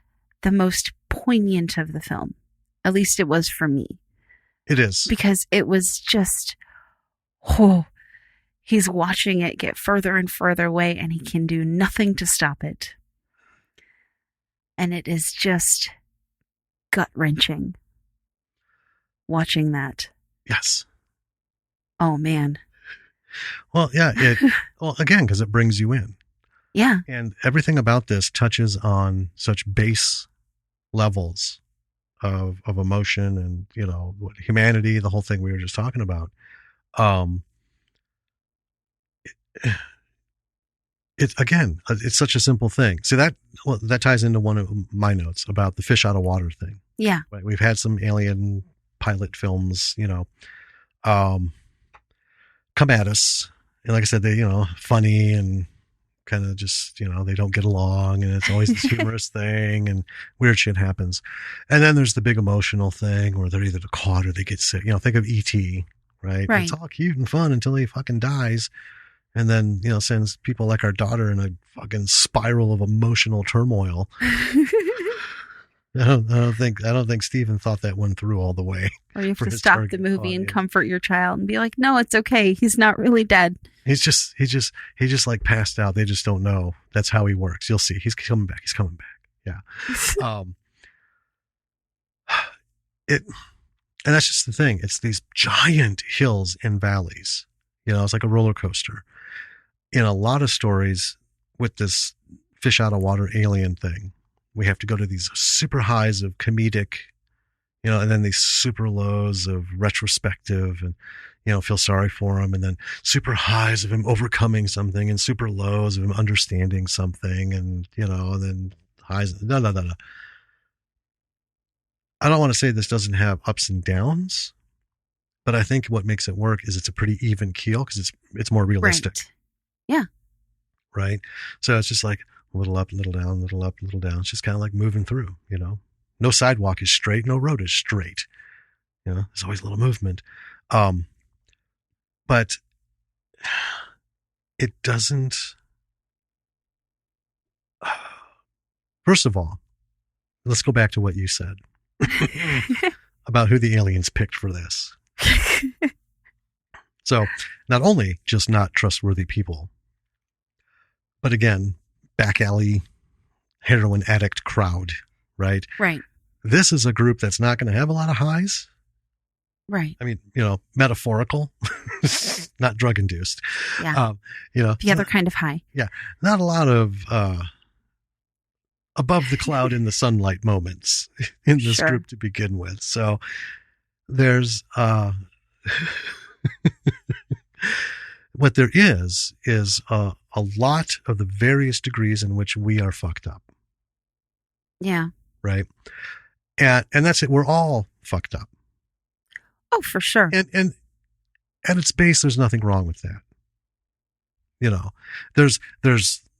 [SPEAKER 1] the most poignant of the film. At least it was for me.
[SPEAKER 2] It is.
[SPEAKER 1] Because it was just, he's watching it get further and further away, and he can do nothing to stop it. And it is just gut-wrenching watching that.
[SPEAKER 2] Yes.
[SPEAKER 1] Oh, man.
[SPEAKER 2] Well, yeah. Well, again, because it brings you in.
[SPEAKER 1] Yeah.
[SPEAKER 2] And everything about this touches on such base levels of emotion and, you know, humanity, the whole thing we were just talking about. It's such a simple thing. See, that ties into one of my notes about the fish out of water thing.
[SPEAKER 1] Yeah.
[SPEAKER 2] Right? We've had some alien pilot films, you know, come at us. And like I said, they, you know, funny and kind of just, you know, they don't get along, and it's always this humorous thing, and weird shit happens. And then there's the big emotional thing where they're either caught or they get sick. You know, think of E.T., right? It's all cute and fun until he fucking dies. And then, you know, sends people like our daughter in a fucking spiral of emotional turmoil. I don't think Steven thought that one through all the way.
[SPEAKER 1] Or you have to stop the movie and comfort your child and be like, no, it's okay. He's not really dead. He just like passed out. They just don't know. That's how he works. You'll see. He's coming back. Yeah. And that's just the thing. It's these giant hills and valleys. You know, it's like a roller coaster. In a lot of stories with this fish out of water alien thing, we have to go to these super highs of comedic, you know, and then these super lows of retrospective and, you know, feel sorry for him. And then super highs of him overcoming something and super lows of him understanding something. And, you know, and then highs. No. I don't want to say this doesn't have ups and downs, but I think what makes it work is it's a pretty even keel because it's more realistic. Right. Yeah.
[SPEAKER 2] right? So it's just like a little up, a little down, a little up, a little down. It's just kind of like moving through, you know. No sidewalk is straight, no road is straight. You know, there's always a little movement. But it doesn't. First of all, let's go back to what you said about who the aliens picked for this. So, not only just not trustworthy people, but again, back alley heroin addict crowd, right?
[SPEAKER 1] Right.
[SPEAKER 2] This is a group that's not going to have a lot of highs.
[SPEAKER 1] Right.
[SPEAKER 2] I mean, you know, metaphorical, not drug induced.
[SPEAKER 1] Yeah.
[SPEAKER 2] You know,
[SPEAKER 1] the other kind of high.
[SPEAKER 2] Yeah. Not a lot of above the cloud in the sunlight moments in this group to begin with. So there's what there is a lot of the various degrees in which we are fucked up.
[SPEAKER 1] Yeah.
[SPEAKER 2] Right. And that's it. We're all fucked up.
[SPEAKER 1] Oh, for sure.
[SPEAKER 2] And at its base, there's nothing wrong with that. You know, there's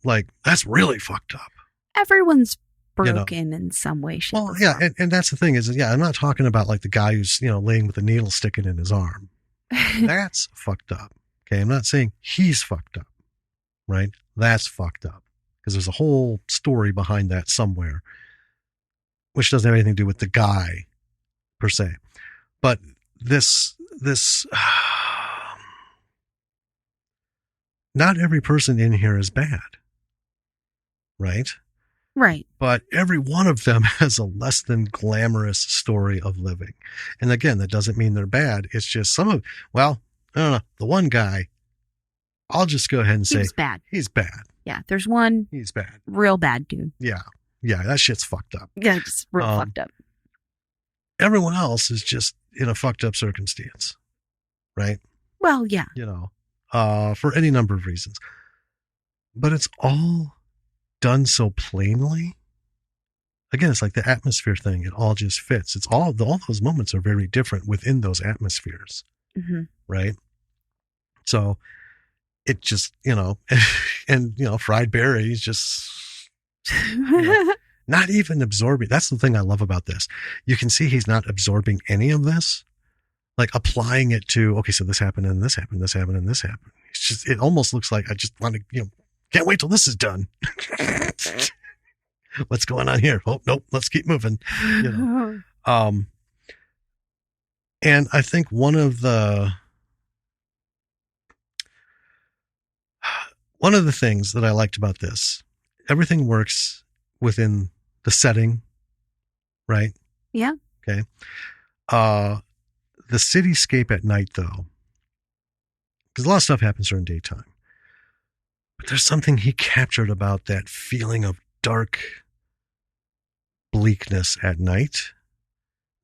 [SPEAKER 2] like, that's really fucked up.
[SPEAKER 1] Everyone's broken in some way, shape, or
[SPEAKER 2] yeah.
[SPEAKER 1] form.
[SPEAKER 2] And that's the thing is, I'm not talking about like the guy who's, you know, laying with a needle sticking in his arm. That's fucked up. Okay. I'm not saying he's fucked up, right? That's fucked up because there's a whole story behind that somewhere, which doesn't have anything to do with the guy per se. But this not every person in here is bad, right?
[SPEAKER 1] Right.
[SPEAKER 2] But every one of them has a less than glamorous story of living. And again, that doesn't mean they're bad. It's just I don't know, the one guy, I'll just go ahead and say
[SPEAKER 1] he's bad.
[SPEAKER 2] He's bad.
[SPEAKER 1] Yeah. There's one.
[SPEAKER 2] He's bad.
[SPEAKER 1] Real bad dude.
[SPEAKER 2] Yeah. Yeah. That shit's fucked up.
[SPEAKER 1] Yeah. It's real fucked up.
[SPEAKER 2] Everyone else is just in a fucked up circumstance. Right?
[SPEAKER 1] Well, yeah.
[SPEAKER 2] You know, for any number of reasons. But it's all done so plainly. Again, it's like the atmosphere thing. It all just fits. It's all those moments are very different within those atmospheres. Mm-hmm. Right? So it just, you know, and, you know, Fried Barry is just, you know, not even absorbing. That's the thing I love about this. You can see he's not absorbing any of this, like applying it to, okay, so this happened and this happened, this happened and this happened. It's just, it almost looks like I just want to, you know, can't wait till this is done. What's going on here? Oh, nope. Let's keep moving. You know? And I think one of the things that I liked about this, everything works within the setting, right?
[SPEAKER 1] Yeah.
[SPEAKER 2] Okay. The cityscape at night, though, because a lot of stuff happens during daytime, but there's something he captured about that feeling of dark bleakness at night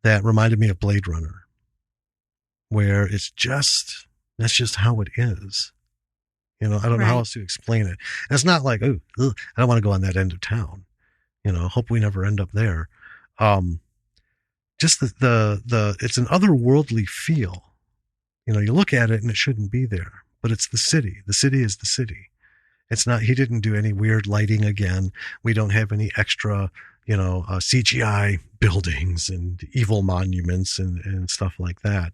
[SPEAKER 2] that reminded me of Blade Runner, where that's just how it is. You know, I don't know how else to explain it. And it's not like, I don't want to go on that end of town. You know, hope we never end up there. Just the it's an otherworldly feel. You know, you look at it and it shouldn't be there, but it's the city. The city is the city. It's not, he didn't do any weird lighting again. We don't have any extra, you know, CGI buildings and evil monuments and stuff like that.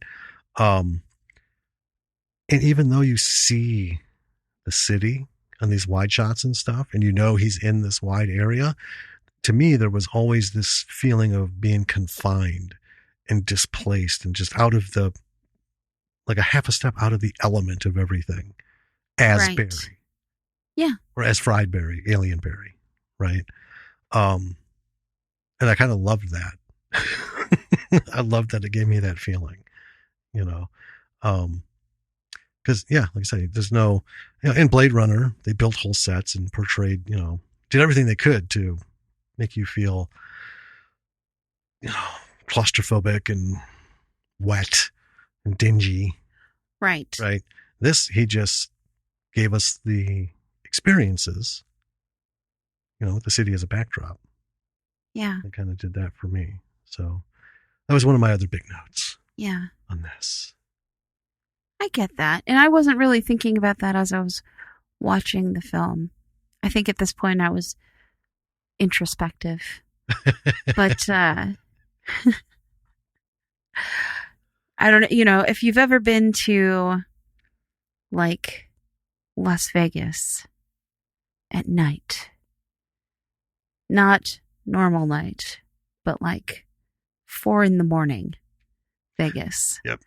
[SPEAKER 2] And even though you see the city on these wide shots and stuff, and you know he's in this wide area, to me, there was always this feeling of being confined and displaced and just out of the, like a half a step out of the element of everything as Barry.
[SPEAKER 1] Yeah.
[SPEAKER 2] Or as Fried Barry, Alien Barry. Right. And I kind of loved that. I loved that it gave me that feeling, you know. Because, yeah, like I say, there's no, you know, in Blade Runner, they built whole sets and portrayed, you know, did everything they could to make you feel, you know, claustrophobic and wet and dingy.
[SPEAKER 1] Right.
[SPEAKER 2] Right. This, he just gave us the experiences, you know, with the city as a backdrop.
[SPEAKER 1] Yeah.
[SPEAKER 2] It kind of did that for me. So that was one of my other big notes.
[SPEAKER 1] Yeah.
[SPEAKER 2] On this.
[SPEAKER 1] I get that. And I wasn't really thinking about that as I was watching the film. I think at this point I was introspective. But I don't know, if you've ever been to like Las Vegas at night, not normal night, but like 4 a.m. Vegas.
[SPEAKER 2] Yep.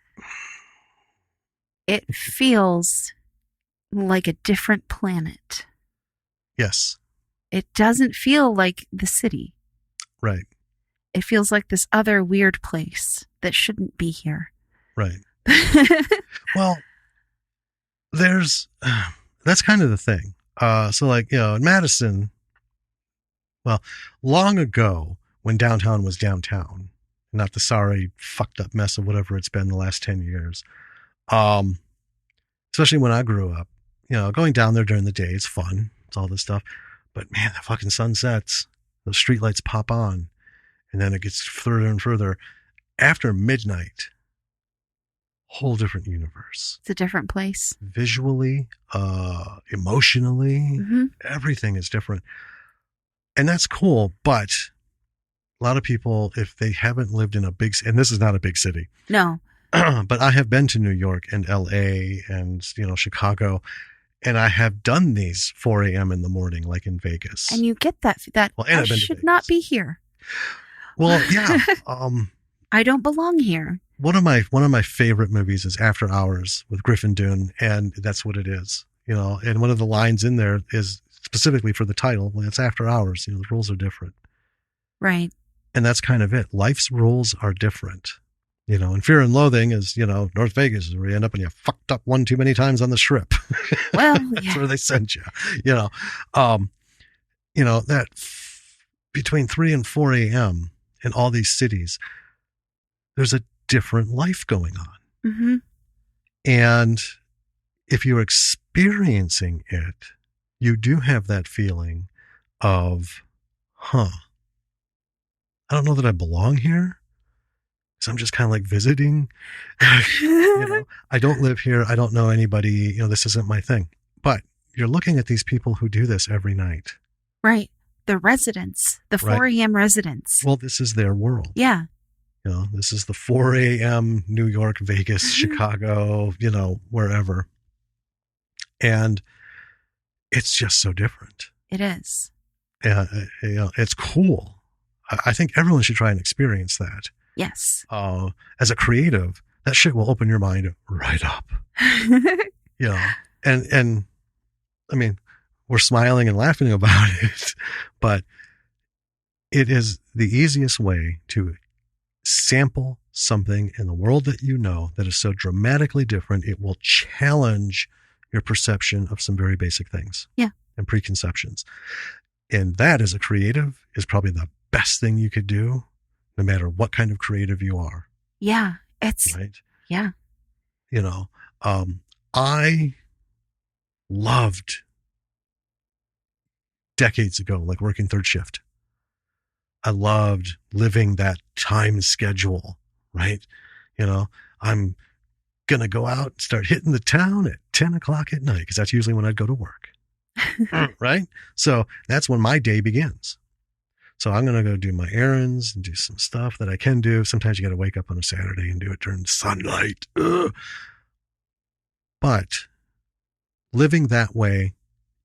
[SPEAKER 1] It feels like a different planet.
[SPEAKER 2] Yes.
[SPEAKER 1] It doesn't feel like the city.
[SPEAKER 2] Right.
[SPEAKER 1] It feels like this other weird place that shouldn't be here.
[SPEAKER 2] Right. Well, that's kind of the thing. So like, in Madison, well, long ago when downtown was downtown, not the sorry fucked up mess of whatever it's been the last 10 years. Especially when I grew up, going down there during the day, it's fun. It's all this stuff. But man, the fucking sun sets, those streetlights pop on, and then it gets further and further. After midnight, whole different universe.
[SPEAKER 1] It's a different place.
[SPEAKER 2] Visually, emotionally, everything is different. And that's cool, but a lot of people, if they haven't lived in a big, and this is not a big city.
[SPEAKER 1] No.
[SPEAKER 2] But I have been to New York and LA and, Chicago, and I have done these 4 a.m. in the morning, like in Vegas.
[SPEAKER 1] And you get that well, I should not be here.
[SPEAKER 2] Well, yeah.
[SPEAKER 1] I don't belong here.
[SPEAKER 2] One of my favorite movies is After Hours with Griffin Dunne, and that's what it is. And one of the lines in there is specifically for the title. Well, it's After Hours. The rules are different.
[SPEAKER 1] Right.
[SPEAKER 2] And that's kind of it. Life's rules are different. And Fear and Loathing is, North Vegas is where you end up and you fucked up one too many times on the strip.
[SPEAKER 1] Well,
[SPEAKER 2] that's where they send you, that between 3 and 4 a.m. in all these cities, there's a different life going on.
[SPEAKER 1] Mm-hmm.
[SPEAKER 2] And if you're experiencing it, you do have that feeling of, I don't know that I belong here. So I'm just kind of like visiting. I don't live here. I don't know anybody. This isn't my thing. But you're looking at these people who do this every night.
[SPEAKER 1] Right. The residents, the 4 a.m. residents.
[SPEAKER 2] Well, this is their world.
[SPEAKER 1] Yeah.
[SPEAKER 2] This is the 4 a.m. New York, Vegas, Chicago, wherever. And it's just so different.
[SPEAKER 1] It is.
[SPEAKER 2] It's cool. I think everyone should try and experience that.
[SPEAKER 1] Yes.
[SPEAKER 2] As a creative, that shit will open your mind right up. And I mean, we're smiling and laughing about it, but it is the easiest way to sample something in the world that that is so dramatically different. It will challenge your perception of some very basic things.
[SPEAKER 1] Yeah. And
[SPEAKER 2] preconceptions. And that as a creative is probably the best thing you could do, no matter what kind of creative you are.
[SPEAKER 1] Yeah. It's
[SPEAKER 2] right.
[SPEAKER 1] Yeah.
[SPEAKER 2] I loved decades ago, like working third shift. I loved living that time schedule, right? I'm going to go out and start hitting the town at 10 o'clock at night because that's usually when I'd go to work, right? So that's when my day begins. So I'm going to go do my errands and do some stuff that I can do. Sometimes you got to wake up on a Saturday and do it during sunlight. Ugh. But living that way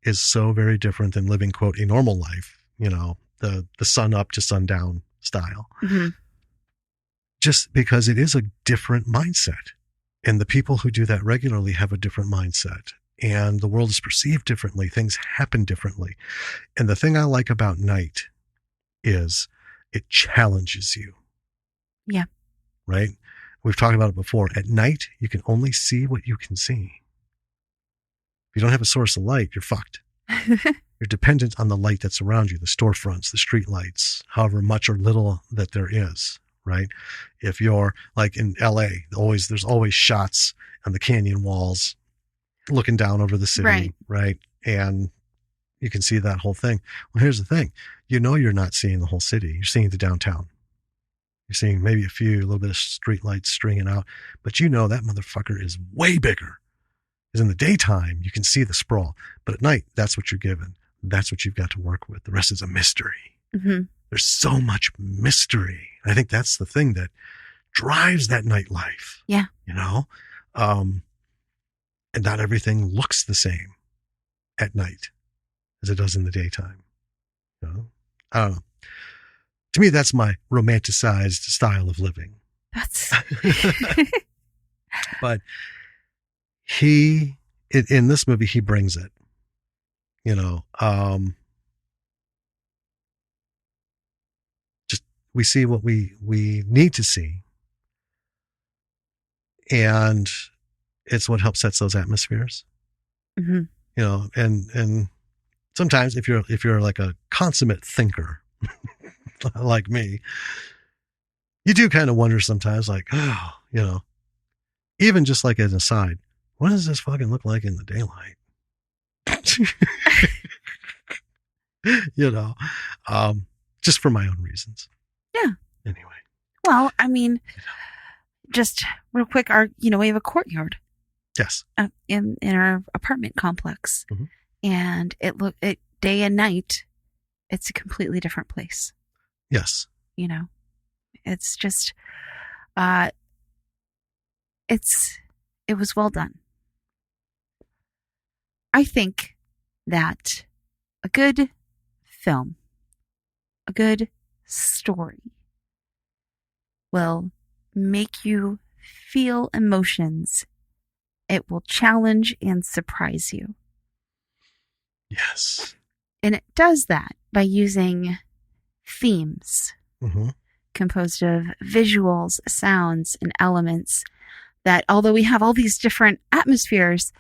[SPEAKER 2] is so very different than living, quote, a normal life, the sun up to sundown style.
[SPEAKER 1] Mm-hmm.
[SPEAKER 2] Just because it is a different mindset. And the people who do that regularly have a different mindset. And the world is perceived differently. Things happen differently. And the thing I like about night is it challenges you.
[SPEAKER 1] Yeah.
[SPEAKER 2] Right? We've talked about it before. At night, you can only see what you can see. If you don't have a source of light, you're fucked. You're dependent on the light that's around you, the storefronts, the street lights, however much or little that there is, right? If you're like in LA, there's always shots on the canyon walls looking down over the city, right? And you can see that whole thing. Well, here's the thing. You're not seeing the whole city. You're seeing the downtown. You're seeing maybe a little bit of street lights stringing out, but that motherfucker is way bigger. Because in the daytime, you can see the sprawl, but at night, that's what you're given. that's what you've got to work with. The rest is a mystery.
[SPEAKER 1] Mm-hmm.
[SPEAKER 2] There's so much mystery. I think that's the thing that drives that nightlife.
[SPEAKER 1] Yeah.
[SPEAKER 2] You know? And not everything looks the same at night as it does in the daytime. You know? I don't know. To me, that's my romanticized style of living.
[SPEAKER 1] That's.
[SPEAKER 2] But in this movie, he brings it. You know, just we see what we need to see, and it's what helps sets those atmospheres.
[SPEAKER 1] Mm-hmm.
[SPEAKER 2] You know, and sometimes if you're like a consummate thinker like me, you do kind of wonder sometimes, like, oh, you know, even just like as an aside, what does this fucking look like in the daylight? You know, just for my own reasons.
[SPEAKER 1] Yeah.
[SPEAKER 2] Anyway.
[SPEAKER 1] Well, I mean, just real quick, we have a courtyard.
[SPEAKER 2] Yes.
[SPEAKER 1] In our apartment complex,
[SPEAKER 2] mm-hmm.
[SPEAKER 1] and it day and night, it's a completely different place.
[SPEAKER 2] Yes.
[SPEAKER 1] You know, it's just, it was well done. I think that a good film, a good story will make you feel emotions. It will challenge and surprise you.
[SPEAKER 2] Yes.
[SPEAKER 1] And it does that by using themes
[SPEAKER 2] mm-hmm.
[SPEAKER 1] composed of visuals, sounds, and elements that, although we have all these different atmospheres,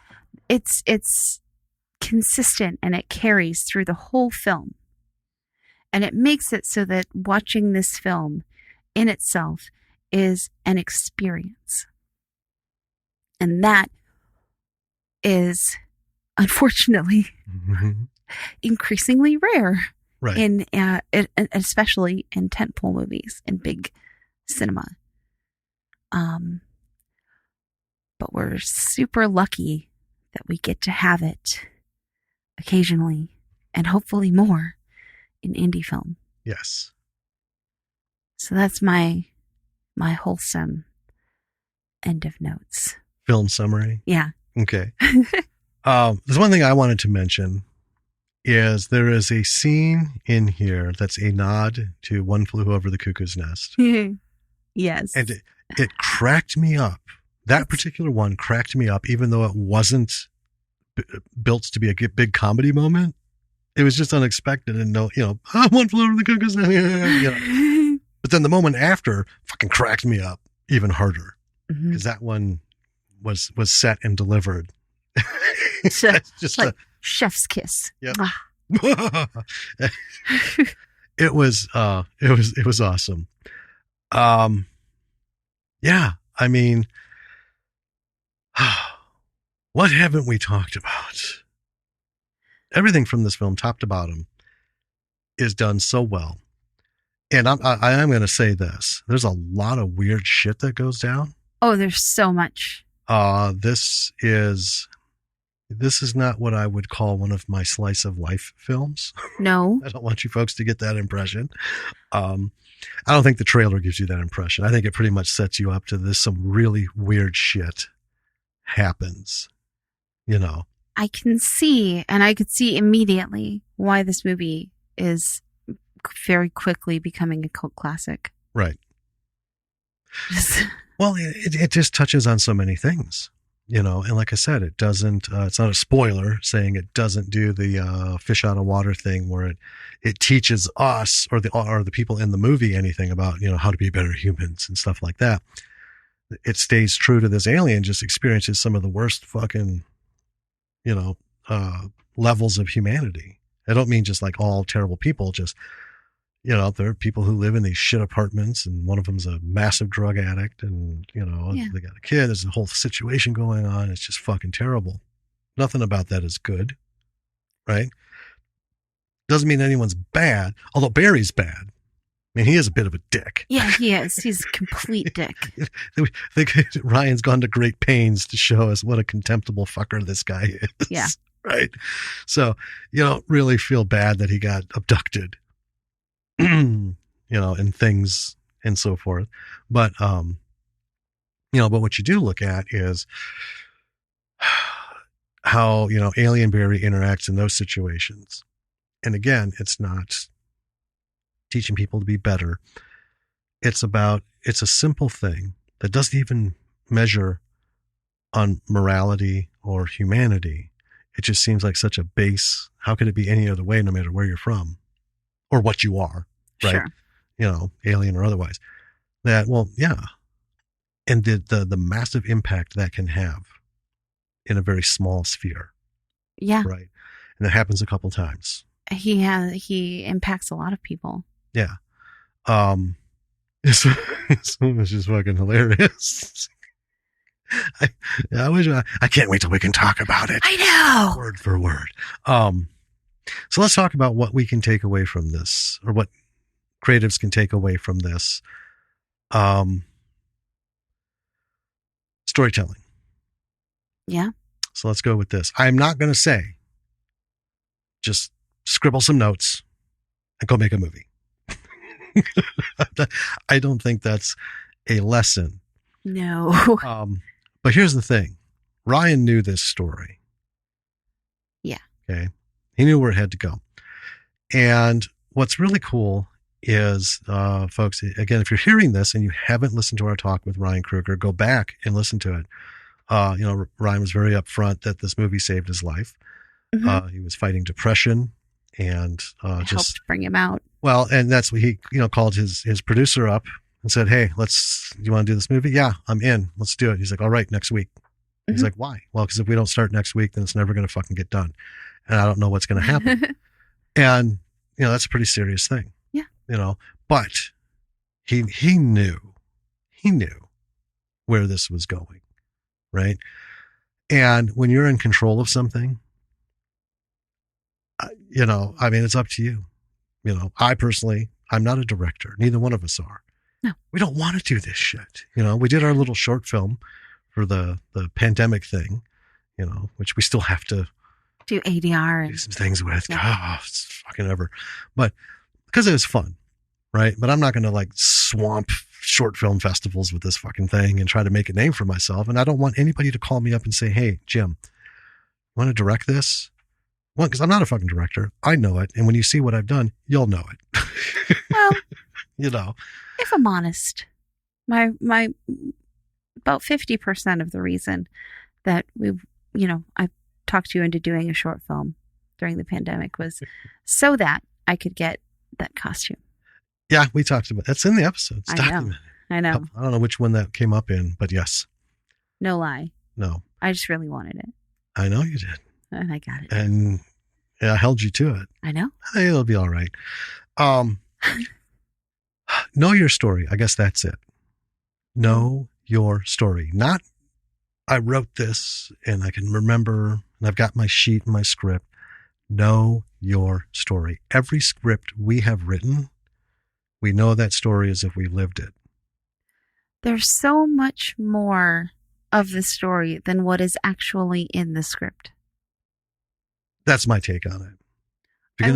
[SPEAKER 1] it's consistent and it carries through the whole film. And it makes it so that watching this film in itself is an experience. And that is, unfortunately,
[SPEAKER 2] mm-hmm.
[SPEAKER 1] increasingly rare,
[SPEAKER 2] right?
[SPEAKER 1] Especially in tentpole movies and big cinema. But we're super lucky that we get to have it occasionally, and hopefully more, in indie film.
[SPEAKER 2] Yes. So
[SPEAKER 1] that's my wholesome end of notes.
[SPEAKER 2] Film summary?
[SPEAKER 1] Yeah.
[SPEAKER 2] Okay. There's one thing I wanted to mention is there is a scene in here that's a nod to One Flew Over the Cuckoo's Nest.
[SPEAKER 1] Yes.
[SPEAKER 2] And it cracked me up. That particular one cracked me up, even though it wasn't built to be a big comedy moment. It was just unexpected and One Flew Over the Cuckoo's Nest. You know. But then the moment after fucking cracked me up even harder, because that one was set and delivered.
[SPEAKER 1] Just like chef's kiss.
[SPEAKER 2] Yep. It was awesome. Yeah, I mean, what haven't we talked about? Everything from this film, top to bottom, is done so well. And I am going to say this. There's a lot of weird shit that goes down.
[SPEAKER 1] Oh, there's so much.
[SPEAKER 2] This is not what I would call one of my slice of life films.
[SPEAKER 1] No.
[SPEAKER 2] I don't want you folks to get that impression. I don't think the trailer gives you that impression. I think it pretty much sets you up to this. Some really weird shit happens, you know.
[SPEAKER 1] I can see, and I could see immediately why this movie is very quickly becoming a cult classic.
[SPEAKER 2] Right. Well, it just touches on so many things, you know, and like I said, it doesn't, it's not a spoiler saying it doesn't do the fish out of water thing where it teaches us or the people in the movie anything about, you know, how to be better humans and stuff like that. It stays true to this alien, just experiences some of the worst fucking, you know, levels of humanity. I don't mean just like all terrible people, just, you know, there are people who live in these shit apartments and one of them's a massive drug addict and, you know, they got a kid. There's a whole situation going on. It's just fucking terrible. Nothing about that is good. Right? Doesn't mean anyone's bad, although Barry's bad. I mean, he is a bit of a dick.
[SPEAKER 1] Yeah, he is. He's a complete dick.
[SPEAKER 2] Ryan's gone to great pains to show us what a contemptible fucker this guy is.
[SPEAKER 1] Yeah.
[SPEAKER 2] Right. So you don't really feel bad that he got abducted, and things and so forth. But, but what you do look at is how, Alien Barry interacts in those situations. And again, it's not teaching people to be better. It's a simple thing that doesn't even measure on morality or humanity. It just seems like such a base. How could it be any other way, no matter where you're from or what you are, right? Sure. Alien or otherwise. That, well, yeah. And the massive impact that can have in a very small sphere.
[SPEAKER 1] Yeah.
[SPEAKER 2] Right. And that happens a couple times.
[SPEAKER 1] He impacts a lot of people.
[SPEAKER 2] Yeah. It's just fucking hilarious. I can't wait till we can talk about it.
[SPEAKER 1] I know.
[SPEAKER 2] Word for word. So let's talk about what we can take away from this, or what creatives can take away from this. Storytelling.
[SPEAKER 1] Yeah.
[SPEAKER 2] So let's go with this. I'm not going to say just scribble some notes and go make a movie. I don't think that's a lesson.
[SPEAKER 1] No.
[SPEAKER 2] But here's the thing. Ryan knew this story.
[SPEAKER 1] Yeah.
[SPEAKER 2] Okay. He knew where it had to go. And what's really cool is, folks, again, if you're hearing this and you haven't listened to our talk with Ryan Kruger, go back and listen to it. Ryan was very upfront that this movie saved his life. Mm-hmm. He was fighting depression and
[SPEAKER 1] helped bring him out.
[SPEAKER 2] Well, and that's what he, called his producer up and said, "Hey, you want to do this movie? Yeah, I'm in. Let's do it." He's like, "All right, next week." Mm-hmm. He's like, "Why?" "Well, because if we don't start next week, then it's never going to fucking get done. And I don't know what's going to happen." And, that's a pretty serious thing.
[SPEAKER 1] Yeah.
[SPEAKER 2] But he knew where this was going. Right. And when you're in control of something, it's up to you. I personally, I'm not a director. Neither one of us are.
[SPEAKER 1] No.
[SPEAKER 2] We don't want to do this shit. We did our little short film for the pandemic thing, which we still have to
[SPEAKER 1] do ADR
[SPEAKER 2] do some things with. Yeah. God, it's fucking ever. But because it was fun. Right. But I'm not going to swamp short film festivals with this fucking thing and try to make a name for myself. And I don't want anybody to call me up and say, "Hey, Jim, want to direct this?" Well, because I'm not a fucking director. I know it. And when you see what I've done, you'll know it. Well,
[SPEAKER 1] if I'm honest, my about 50% of the reason that I talked you into doing a short film during the pandemic was so that I could get that costume.
[SPEAKER 2] Yeah, we talked about that's in the episode. It's documented.
[SPEAKER 1] I know.
[SPEAKER 2] I don't know which one that came up in, but yes.
[SPEAKER 1] No lie.
[SPEAKER 2] No.
[SPEAKER 1] I just really wanted it.
[SPEAKER 2] I know you did.
[SPEAKER 1] And I got it.
[SPEAKER 2] And I held you to it.
[SPEAKER 1] I know.
[SPEAKER 2] Hey, it'll be all right. Know your story. I guess that's it. Know your story. Not, I wrote this and I can remember and I've got my sheet and my script. Know your story. Every script we have written, we know that story as if we lived it.
[SPEAKER 1] There's so much more of the story than what is actually in the script.
[SPEAKER 2] That's my take on it.
[SPEAKER 1] I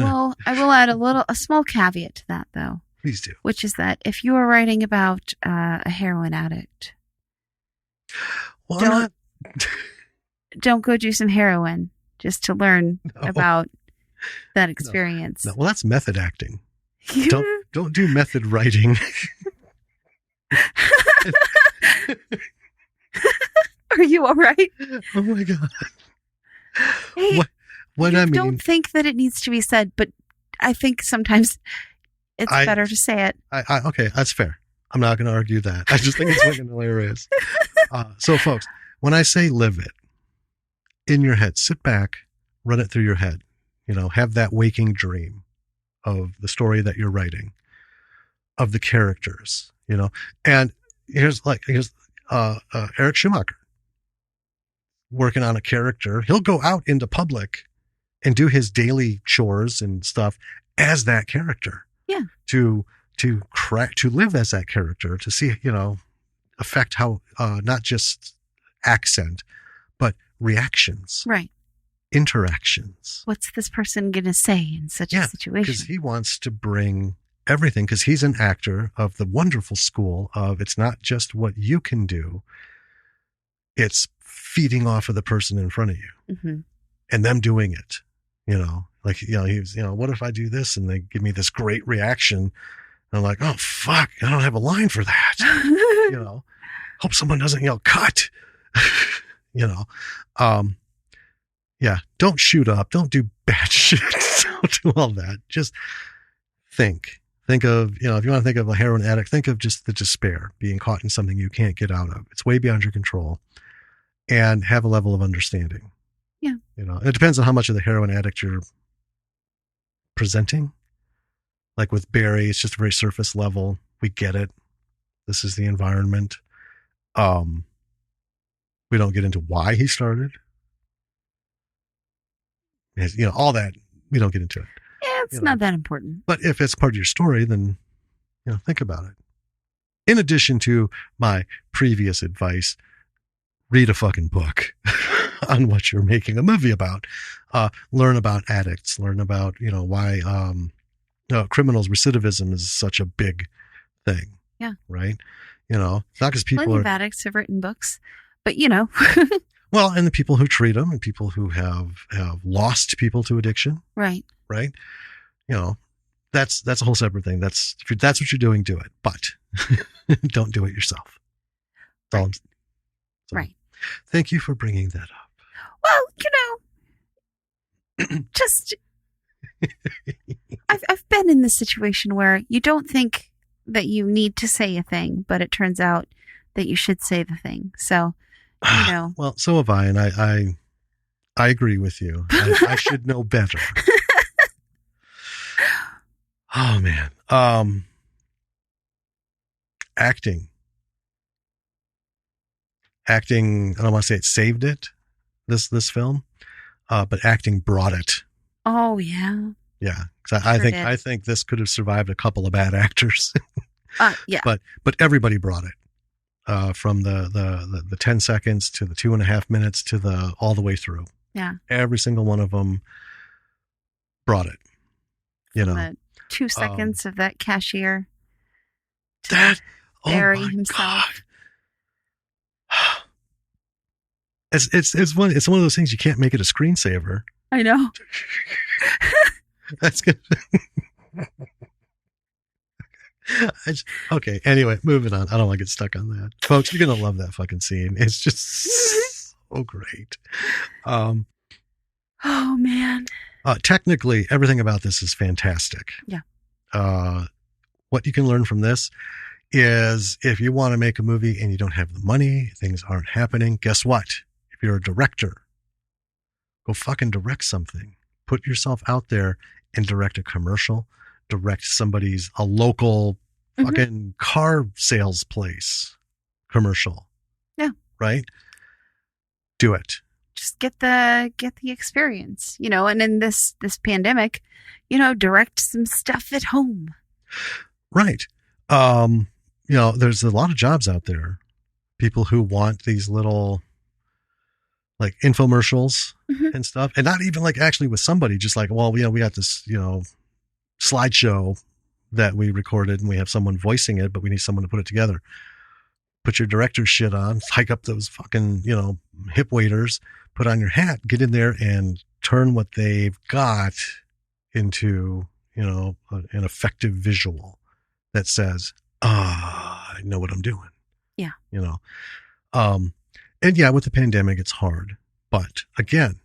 [SPEAKER 1] will add a small caveat to that, though.
[SPEAKER 2] Please do.
[SPEAKER 1] Which is that if you are writing about a heroin addict, don't go do some heroin just to learn about that experience.
[SPEAKER 2] No. Well, that's method acting. Don't do method writing.
[SPEAKER 1] Are you all right?
[SPEAKER 2] Oh my God.
[SPEAKER 1] Hey,
[SPEAKER 2] what I mean,
[SPEAKER 1] don't think that it needs to be said, but I think sometimes it's better to say it.
[SPEAKER 2] Okay, that's fair. I'm not going to argue that. I just think it's fucking hilarious. So folks, when I say live it, in your head, sit back, run it through your head, have that waking dream of the story that you're writing, of the characters, and here's Eric Schumacher working on a character. He'll go out into public and do his daily chores and stuff as that character.
[SPEAKER 1] Yeah.
[SPEAKER 2] To live as that character, to see, affect how, not just accent, but reactions.
[SPEAKER 1] Right.
[SPEAKER 2] interactions.
[SPEAKER 1] What's this person going to say in such a situation?
[SPEAKER 2] Because he wants to bring everything, because he's an actor of the wonderful school of it's not just what you can do, it's feeding off of the person in front of you and them doing it. He's, what if I do this and they give me this great reaction? And I'm like, oh, fuck, I don't have a line for that. Hope someone doesn't yell, cut. Don't shoot up. Don't do bad shit. Don't do all that. Just think of, if you want to think of a heroin addict, think of just the despair, being caught in something you can't get out of. It's way beyond your control, and have a level of understanding.
[SPEAKER 1] Yeah.
[SPEAKER 2] It depends on how much of the heroin addict you're presenting. Like with Barry, it's just a very surface level. We get it. This is the environment. We don't get into why he started. All that, we don't get into it.
[SPEAKER 1] Yeah, it's not that important.
[SPEAKER 2] But if it's part of your story, then, think about it. In addition to my previous advice, read a fucking book on what you're making a movie about. Learn about addicts. Learn about, why criminals, recidivism is such a big thing.
[SPEAKER 1] Yeah.
[SPEAKER 2] Right? It's not because people
[SPEAKER 1] Plenty of addicts have written books, but
[SPEAKER 2] Well, and the people who treat them and people who have lost people to addiction.
[SPEAKER 1] Right.
[SPEAKER 2] Right. That's a whole separate thing. That's what you're doing, do it. But don't do it yourself.
[SPEAKER 1] Right. Right.
[SPEAKER 2] Thank you for bringing that up.
[SPEAKER 1] Well, just I've been in this situation where you don't think that you need to say a thing, but it turns out that you should say the thing. So,
[SPEAKER 2] Well, so have I, and I agree with you. I should know better. Oh man. Acting. I don't want to say it saved it, this film, but acting brought it.
[SPEAKER 1] Oh yeah.
[SPEAKER 2] Yeah. I think this could have survived a couple of bad actors.
[SPEAKER 1] Yeah.
[SPEAKER 2] But everybody brought it. From the 10 seconds to the 2.5 minutes to all the way through.
[SPEAKER 1] Yeah.
[SPEAKER 2] Every single one of them brought it.
[SPEAKER 1] The 2 seconds of that cashier.
[SPEAKER 2] Barry
[SPEAKER 1] himself.
[SPEAKER 2] God. It's one of those things you can't make it a screensaver.
[SPEAKER 1] I know.
[SPEAKER 2] That's good. Okay. Anyway, moving on. I don't want to get stuck on that, folks. You're gonna love that fucking scene. It's just so great.
[SPEAKER 1] Oh man.
[SPEAKER 2] Technically, everything about this is fantastic.
[SPEAKER 1] Yeah.
[SPEAKER 2] What you can learn from this is if you want to make a movie and you don't have the money, things aren't happening. Guess what? If you're a director, go fucking direct something. Put yourself out there and direct a commercial. Direct a local fucking car sales place commercial.
[SPEAKER 1] Yeah.
[SPEAKER 2] Right? Do it.
[SPEAKER 1] Just get the experience, and in this pandemic, direct some stuff at home.
[SPEAKER 2] Right. There's a lot of jobs out there. People who want these little like infomercials and stuff, and not even like actually with somebody, just like, well, we got this, slideshow that we recorded and we have someone voicing it, but we need someone to put it together. Put your director's shit on, hike up those fucking, hip waders, put on your hat, get in there and turn what they've got into, an effective visual that says, I know what I'm doing.
[SPEAKER 1] Yeah.
[SPEAKER 2] And yeah, with the pandemic, it's hard, but again,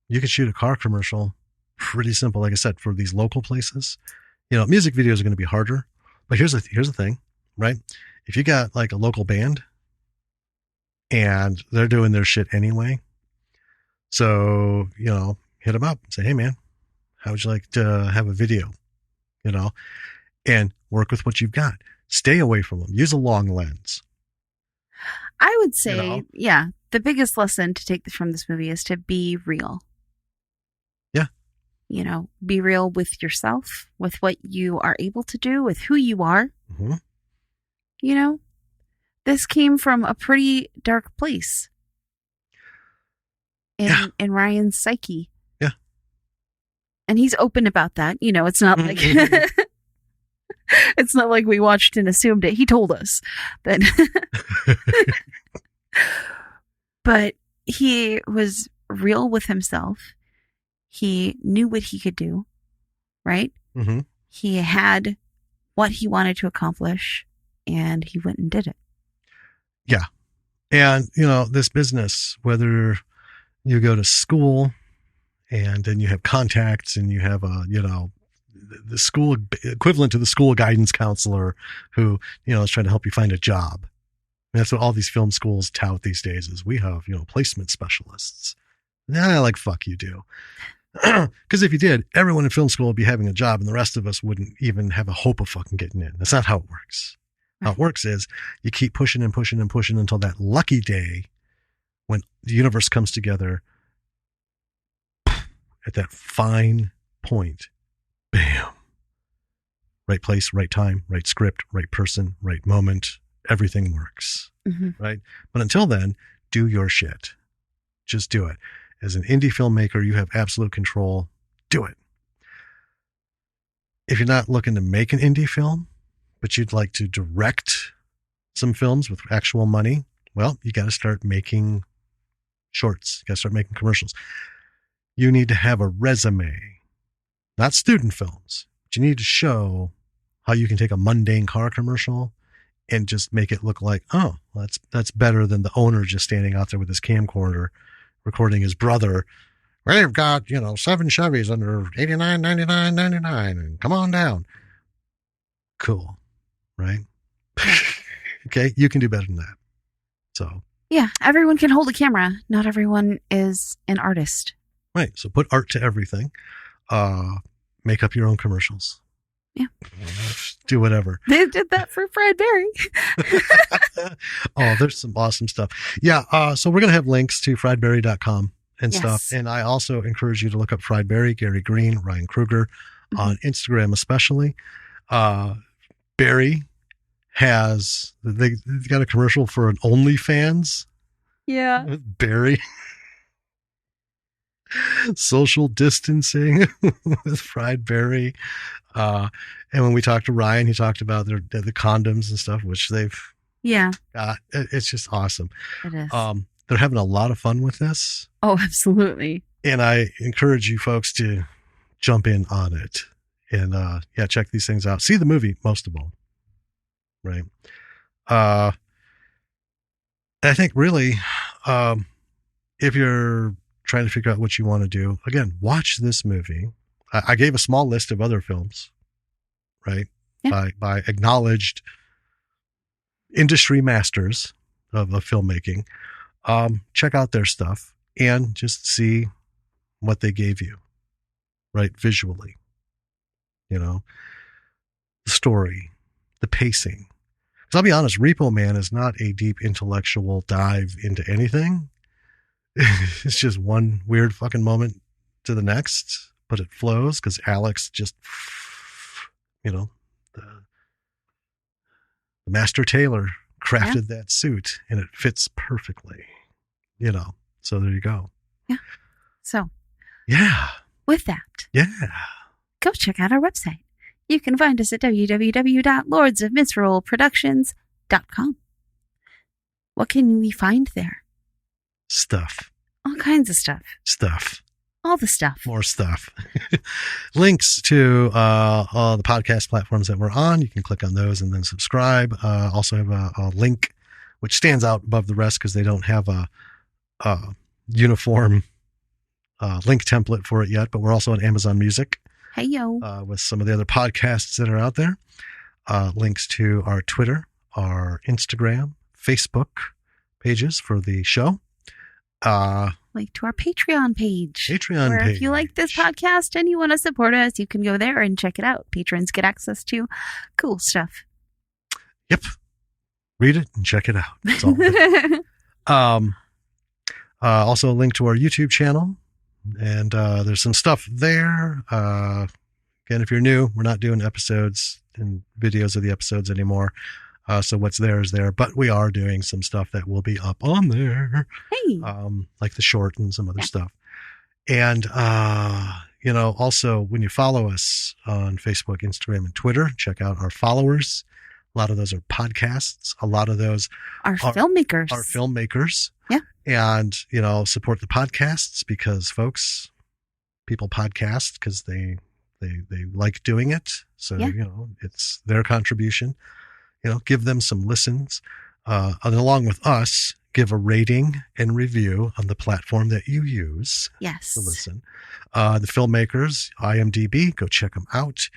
[SPEAKER 2] you can shoot a car commercial pretty simple. Like I said, for these local places, music videos are going to be harder, but here's the thing, right? If you got like a local band and they're doing their shit anyway, so, hit them up and say, hey man, how would you like to have a video, and work with what you've got. Stay away from them. Use a long lens.
[SPEAKER 1] I would say, yeah, the biggest lesson to take from this movie is to be real.
[SPEAKER 2] Yeah.
[SPEAKER 1] Be real with yourself, with what you are able to do, with who you are.
[SPEAKER 2] Mm-hmm.
[SPEAKER 1] This came from a pretty dark place. in Ryan's psyche.
[SPEAKER 2] Yeah.
[SPEAKER 1] And he's open about that. You know, it's not like it's not like we watched and assumed it. He told us that. But he was real with himself. He knew what he could do, right?
[SPEAKER 2] Mm-hmm.
[SPEAKER 1] He had what he wanted to accomplish, and he went and did it.
[SPEAKER 2] Yeah. And, you know, this business, whether you go to school and then you have contacts and you have the school equivalent to the school guidance counselor who, you know, is trying to help you find a job. And that's what all these film schools tout these days is we have, you know, placement specialists. Nah, like, fuck you do. Because if you did, everyone in film school would be having a job and the rest of us wouldn't even have a hope of fucking getting in. That's not how it works. How it works is you keep pushing and pushing and pushing until that lucky day when the universe comes together at that fine point. Bam. Right place, right time, right script, right person, right moment. Everything works. Mm-hmm. Right? But until then, do your shit. Just do it. As an indie filmmaker, you have absolute control. Do it. If you're not looking to make an indie film, but you'd like to direct some films with actual money, well, you got to start making shorts. You got to start making commercials. You need to have a resume, not student films, but you need to show how you can take a mundane car commercial and just make it look like, oh, well, that's better than the owner just standing out there with his camcorder recording his brother. We've got, 7 Chevys under $89, $99, $99, and come on down. Cool. Right? Okay. You can do better than that. So.
[SPEAKER 1] Yeah. Everyone can hold a camera. Not everyone is an artist.
[SPEAKER 2] Right. So put art to everything. Make up your own commercials.
[SPEAKER 1] Yeah.
[SPEAKER 2] Do whatever.
[SPEAKER 1] They did that for Fried Berry.
[SPEAKER 2] Oh, there's some awesome stuff. Yeah. So we're going to have links to friedberry.com and stuff. And I also encourage you to look up Fried Berry, Gary Green, Ryan Kruger on Instagram, especially. Barry they got a commercial for an OnlyFans.
[SPEAKER 1] Yeah.
[SPEAKER 2] Barry. Social distancing with Fried Berry. And when we talked to Ryan, he talked about the condoms and stuff, which they've got. It's just awesome.
[SPEAKER 1] It is.
[SPEAKER 2] They're having a lot of fun with this.
[SPEAKER 1] Oh, absolutely. And
[SPEAKER 2] I encourage you folks to jump in on it and, check these things out. See the movie, most of all. Right. I think really, if you're trying to figure out what you want to do, again, watch this movie. I gave a small list of other films, right? Yeah. By acknowledged industry masters of filmmaking. Check out their stuff and just see what they gave you, right? Visually, the story, the pacing. Because I'll be honest, Repo Man is not a deep intellectual dive into anything. It's just one weird fucking moment to the next, but it flows because Alex just, the master tailor crafted that suit and it fits perfectly, so there you go.
[SPEAKER 1] Yeah. So.
[SPEAKER 2] Yeah.
[SPEAKER 1] With that.
[SPEAKER 2] Yeah.
[SPEAKER 1] Go check out our website. You can find us at www.lordsofmisrollproductions.com. What can we find there?
[SPEAKER 2] Stuff.
[SPEAKER 1] All kinds of stuff.
[SPEAKER 2] Stuff.
[SPEAKER 1] All the stuff.
[SPEAKER 2] More stuff. Links to all the podcast platforms that we're on. You can click on those and then subscribe. Also have a link which stands out above the rest because they don't have a uniform link template for it yet, but we're also on Amazon Music.
[SPEAKER 1] Hey, yo.
[SPEAKER 2] With some of the other podcasts that are out there. Links to our Twitter, our Instagram, Facebook pages for the show.
[SPEAKER 1] Link to our Patreon page. If
[SPEAKER 2] page.
[SPEAKER 1] you like this podcast and you want to support us, you can go there and check it out. Patrons get access to cool stuff.
[SPEAKER 2] Yep. Read it and check it out. That's all. Also a link to our YouTube channel. And there's some stuff there. Again, if you're new, we're not doing episodes and videos of the episodes anymore. So what's there is there, but we are doing some stuff that will be up on there.
[SPEAKER 1] Hey.
[SPEAKER 2] Like the short and some other stuff. And, also when you follow us on Facebook, Instagram, and Twitter, check out our followers. A lot of those are podcasts. A lot of those
[SPEAKER 1] are filmmakers.
[SPEAKER 2] Are filmmakers.
[SPEAKER 1] Yeah.
[SPEAKER 2] And, support the podcasts because people podcast because they like doing it. So, it's their contribution. Give them some listens. And along with us, give a rating and review on the platform that you use to listen. The filmmakers, IMDb, go check them out.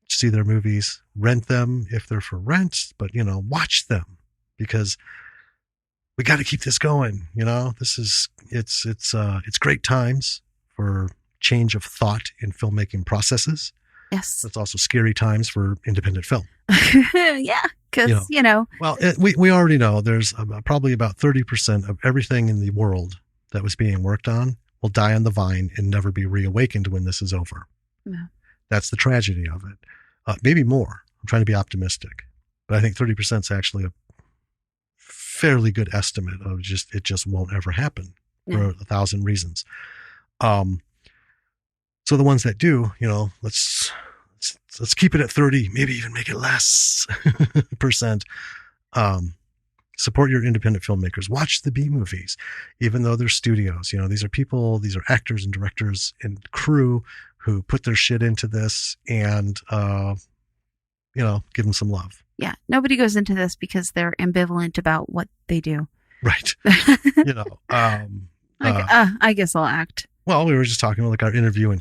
[SPEAKER 2] See their movies, rent them if they're for rent, but, watch them because we got to keep this going. It's great times for change of thought in filmmaking processes.
[SPEAKER 1] Yes.
[SPEAKER 2] It's also scary times for independent film.
[SPEAKER 1] Yeah. Because,
[SPEAKER 2] Well, we already know there's probably about 30% of everything in the world that was being worked on will die on the vine and never be reawakened when this is over. Yeah. That's the tragedy of it. Maybe more. I'm trying to be optimistic. But I think 30% is actually a fairly good estimate of it just won't ever happen for 1,000 reasons. So the ones that do, let's keep it at 30, maybe even make it less percent. Support your independent filmmakers. Watch the B movies, even though they're studios. These are people, these are actors and directors and crew who put their shit into this and, give them some love.
[SPEAKER 1] Yeah. Nobody goes into this because they're ambivalent about what they do.
[SPEAKER 2] Right.
[SPEAKER 1] I guess I'll act.
[SPEAKER 2] Well, we were just talking about our interview with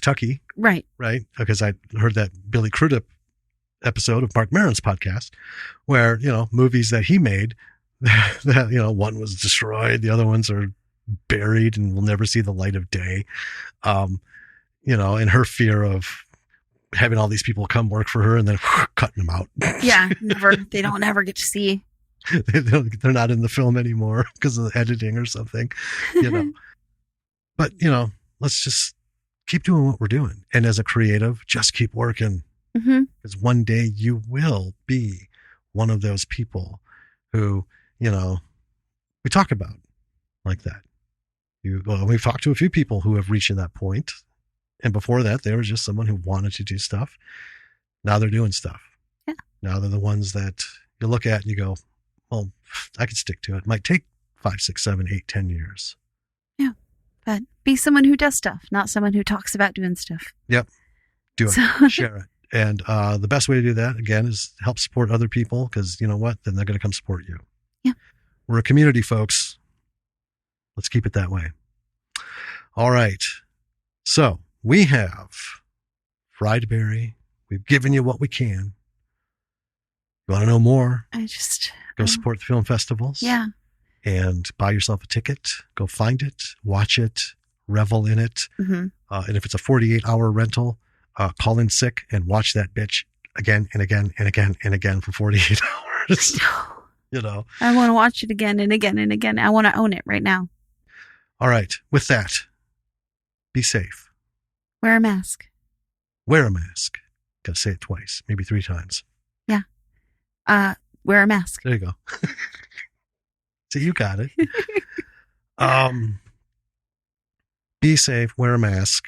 [SPEAKER 2] Tucky.
[SPEAKER 1] Right.
[SPEAKER 2] Right. Because I heard that Billy Crudup episode of Mark Maron's podcast where, movies that he made that, one was destroyed. The other ones are buried and will never see the light of day. And her fear of having all these people come work for her and then cutting them out.
[SPEAKER 1] Yeah. Never. They don't ever get to see.
[SPEAKER 2] They're not in the film anymore because of the editing or something, But, let's just keep doing what we're doing. And as a creative, just keep working. Because one day you will be one of those people who, we talk about like that. We've talked to a few people who have reached that point. And before that, they were just someone who wanted to do stuff. Now they're doing stuff. Yeah. Now they're the ones that you look at and you go, well, I could stick to it. It might take 5, 6, 7, 8, 10 years.
[SPEAKER 1] Yeah. But be someone who does stuff, not someone who talks about doing stuff.
[SPEAKER 2] Yep. Do it. Share it. And the best way to do that, again, is help support other people because you know what? Then they're going to come support you.
[SPEAKER 1] Yeah.
[SPEAKER 2] We're a community, folks. Let's keep it that way. All right. So we have Fried Berry. We've given you what we can. You want to know more? Go support the film festivals.
[SPEAKER 1] Yeah.
[SPEAKER 2] And buy yourself a ticket. Go find it, watch it, revel in it. And if it's a 48-hour rental, call in sick and watch that bitch again and again and again and again for 48 hours.
[SPEAKER 1] I want to watch it again and again and again. I want to own it right now.
[SPEAKER 2] All right. With that, be safe.
[SPEAKER 1] Wear a mask.
[SPEAKER 2] Wear a mask. Got to say it twice, maybe 3 times.
[SPEAKER 1] Yeah. Wear a mask.
[SPEAKER 2] There you go. So you got it. Be safe. Wear a mask.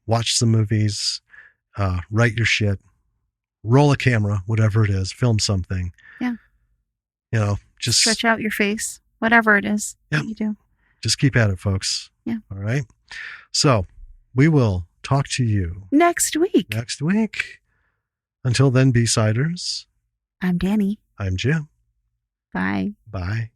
[SPEAKER 2] Watch some movies. Write your shit. Roll a camera, whatever it is. Film something.
[SPEAKER 1] Yeah.
[SPEAKER 2] Just
[SPEAKER 1] stretch out your face. Whatever it is that you do.
[SPEAKER 2] Just keep at it, folks.
[SPEAKER 1] Yeah.
[SPEAKER 2] All right. So we will talk to you
[SPEAKER 1] next week.
[SPEAKER 2] Until then, B-Siders.
[SPEAKER 1] I'm Danny.
[SPEAKER 2] I'm Jim.
[SPEAKER 1] Bye.
[SPEAKER 2] Bye.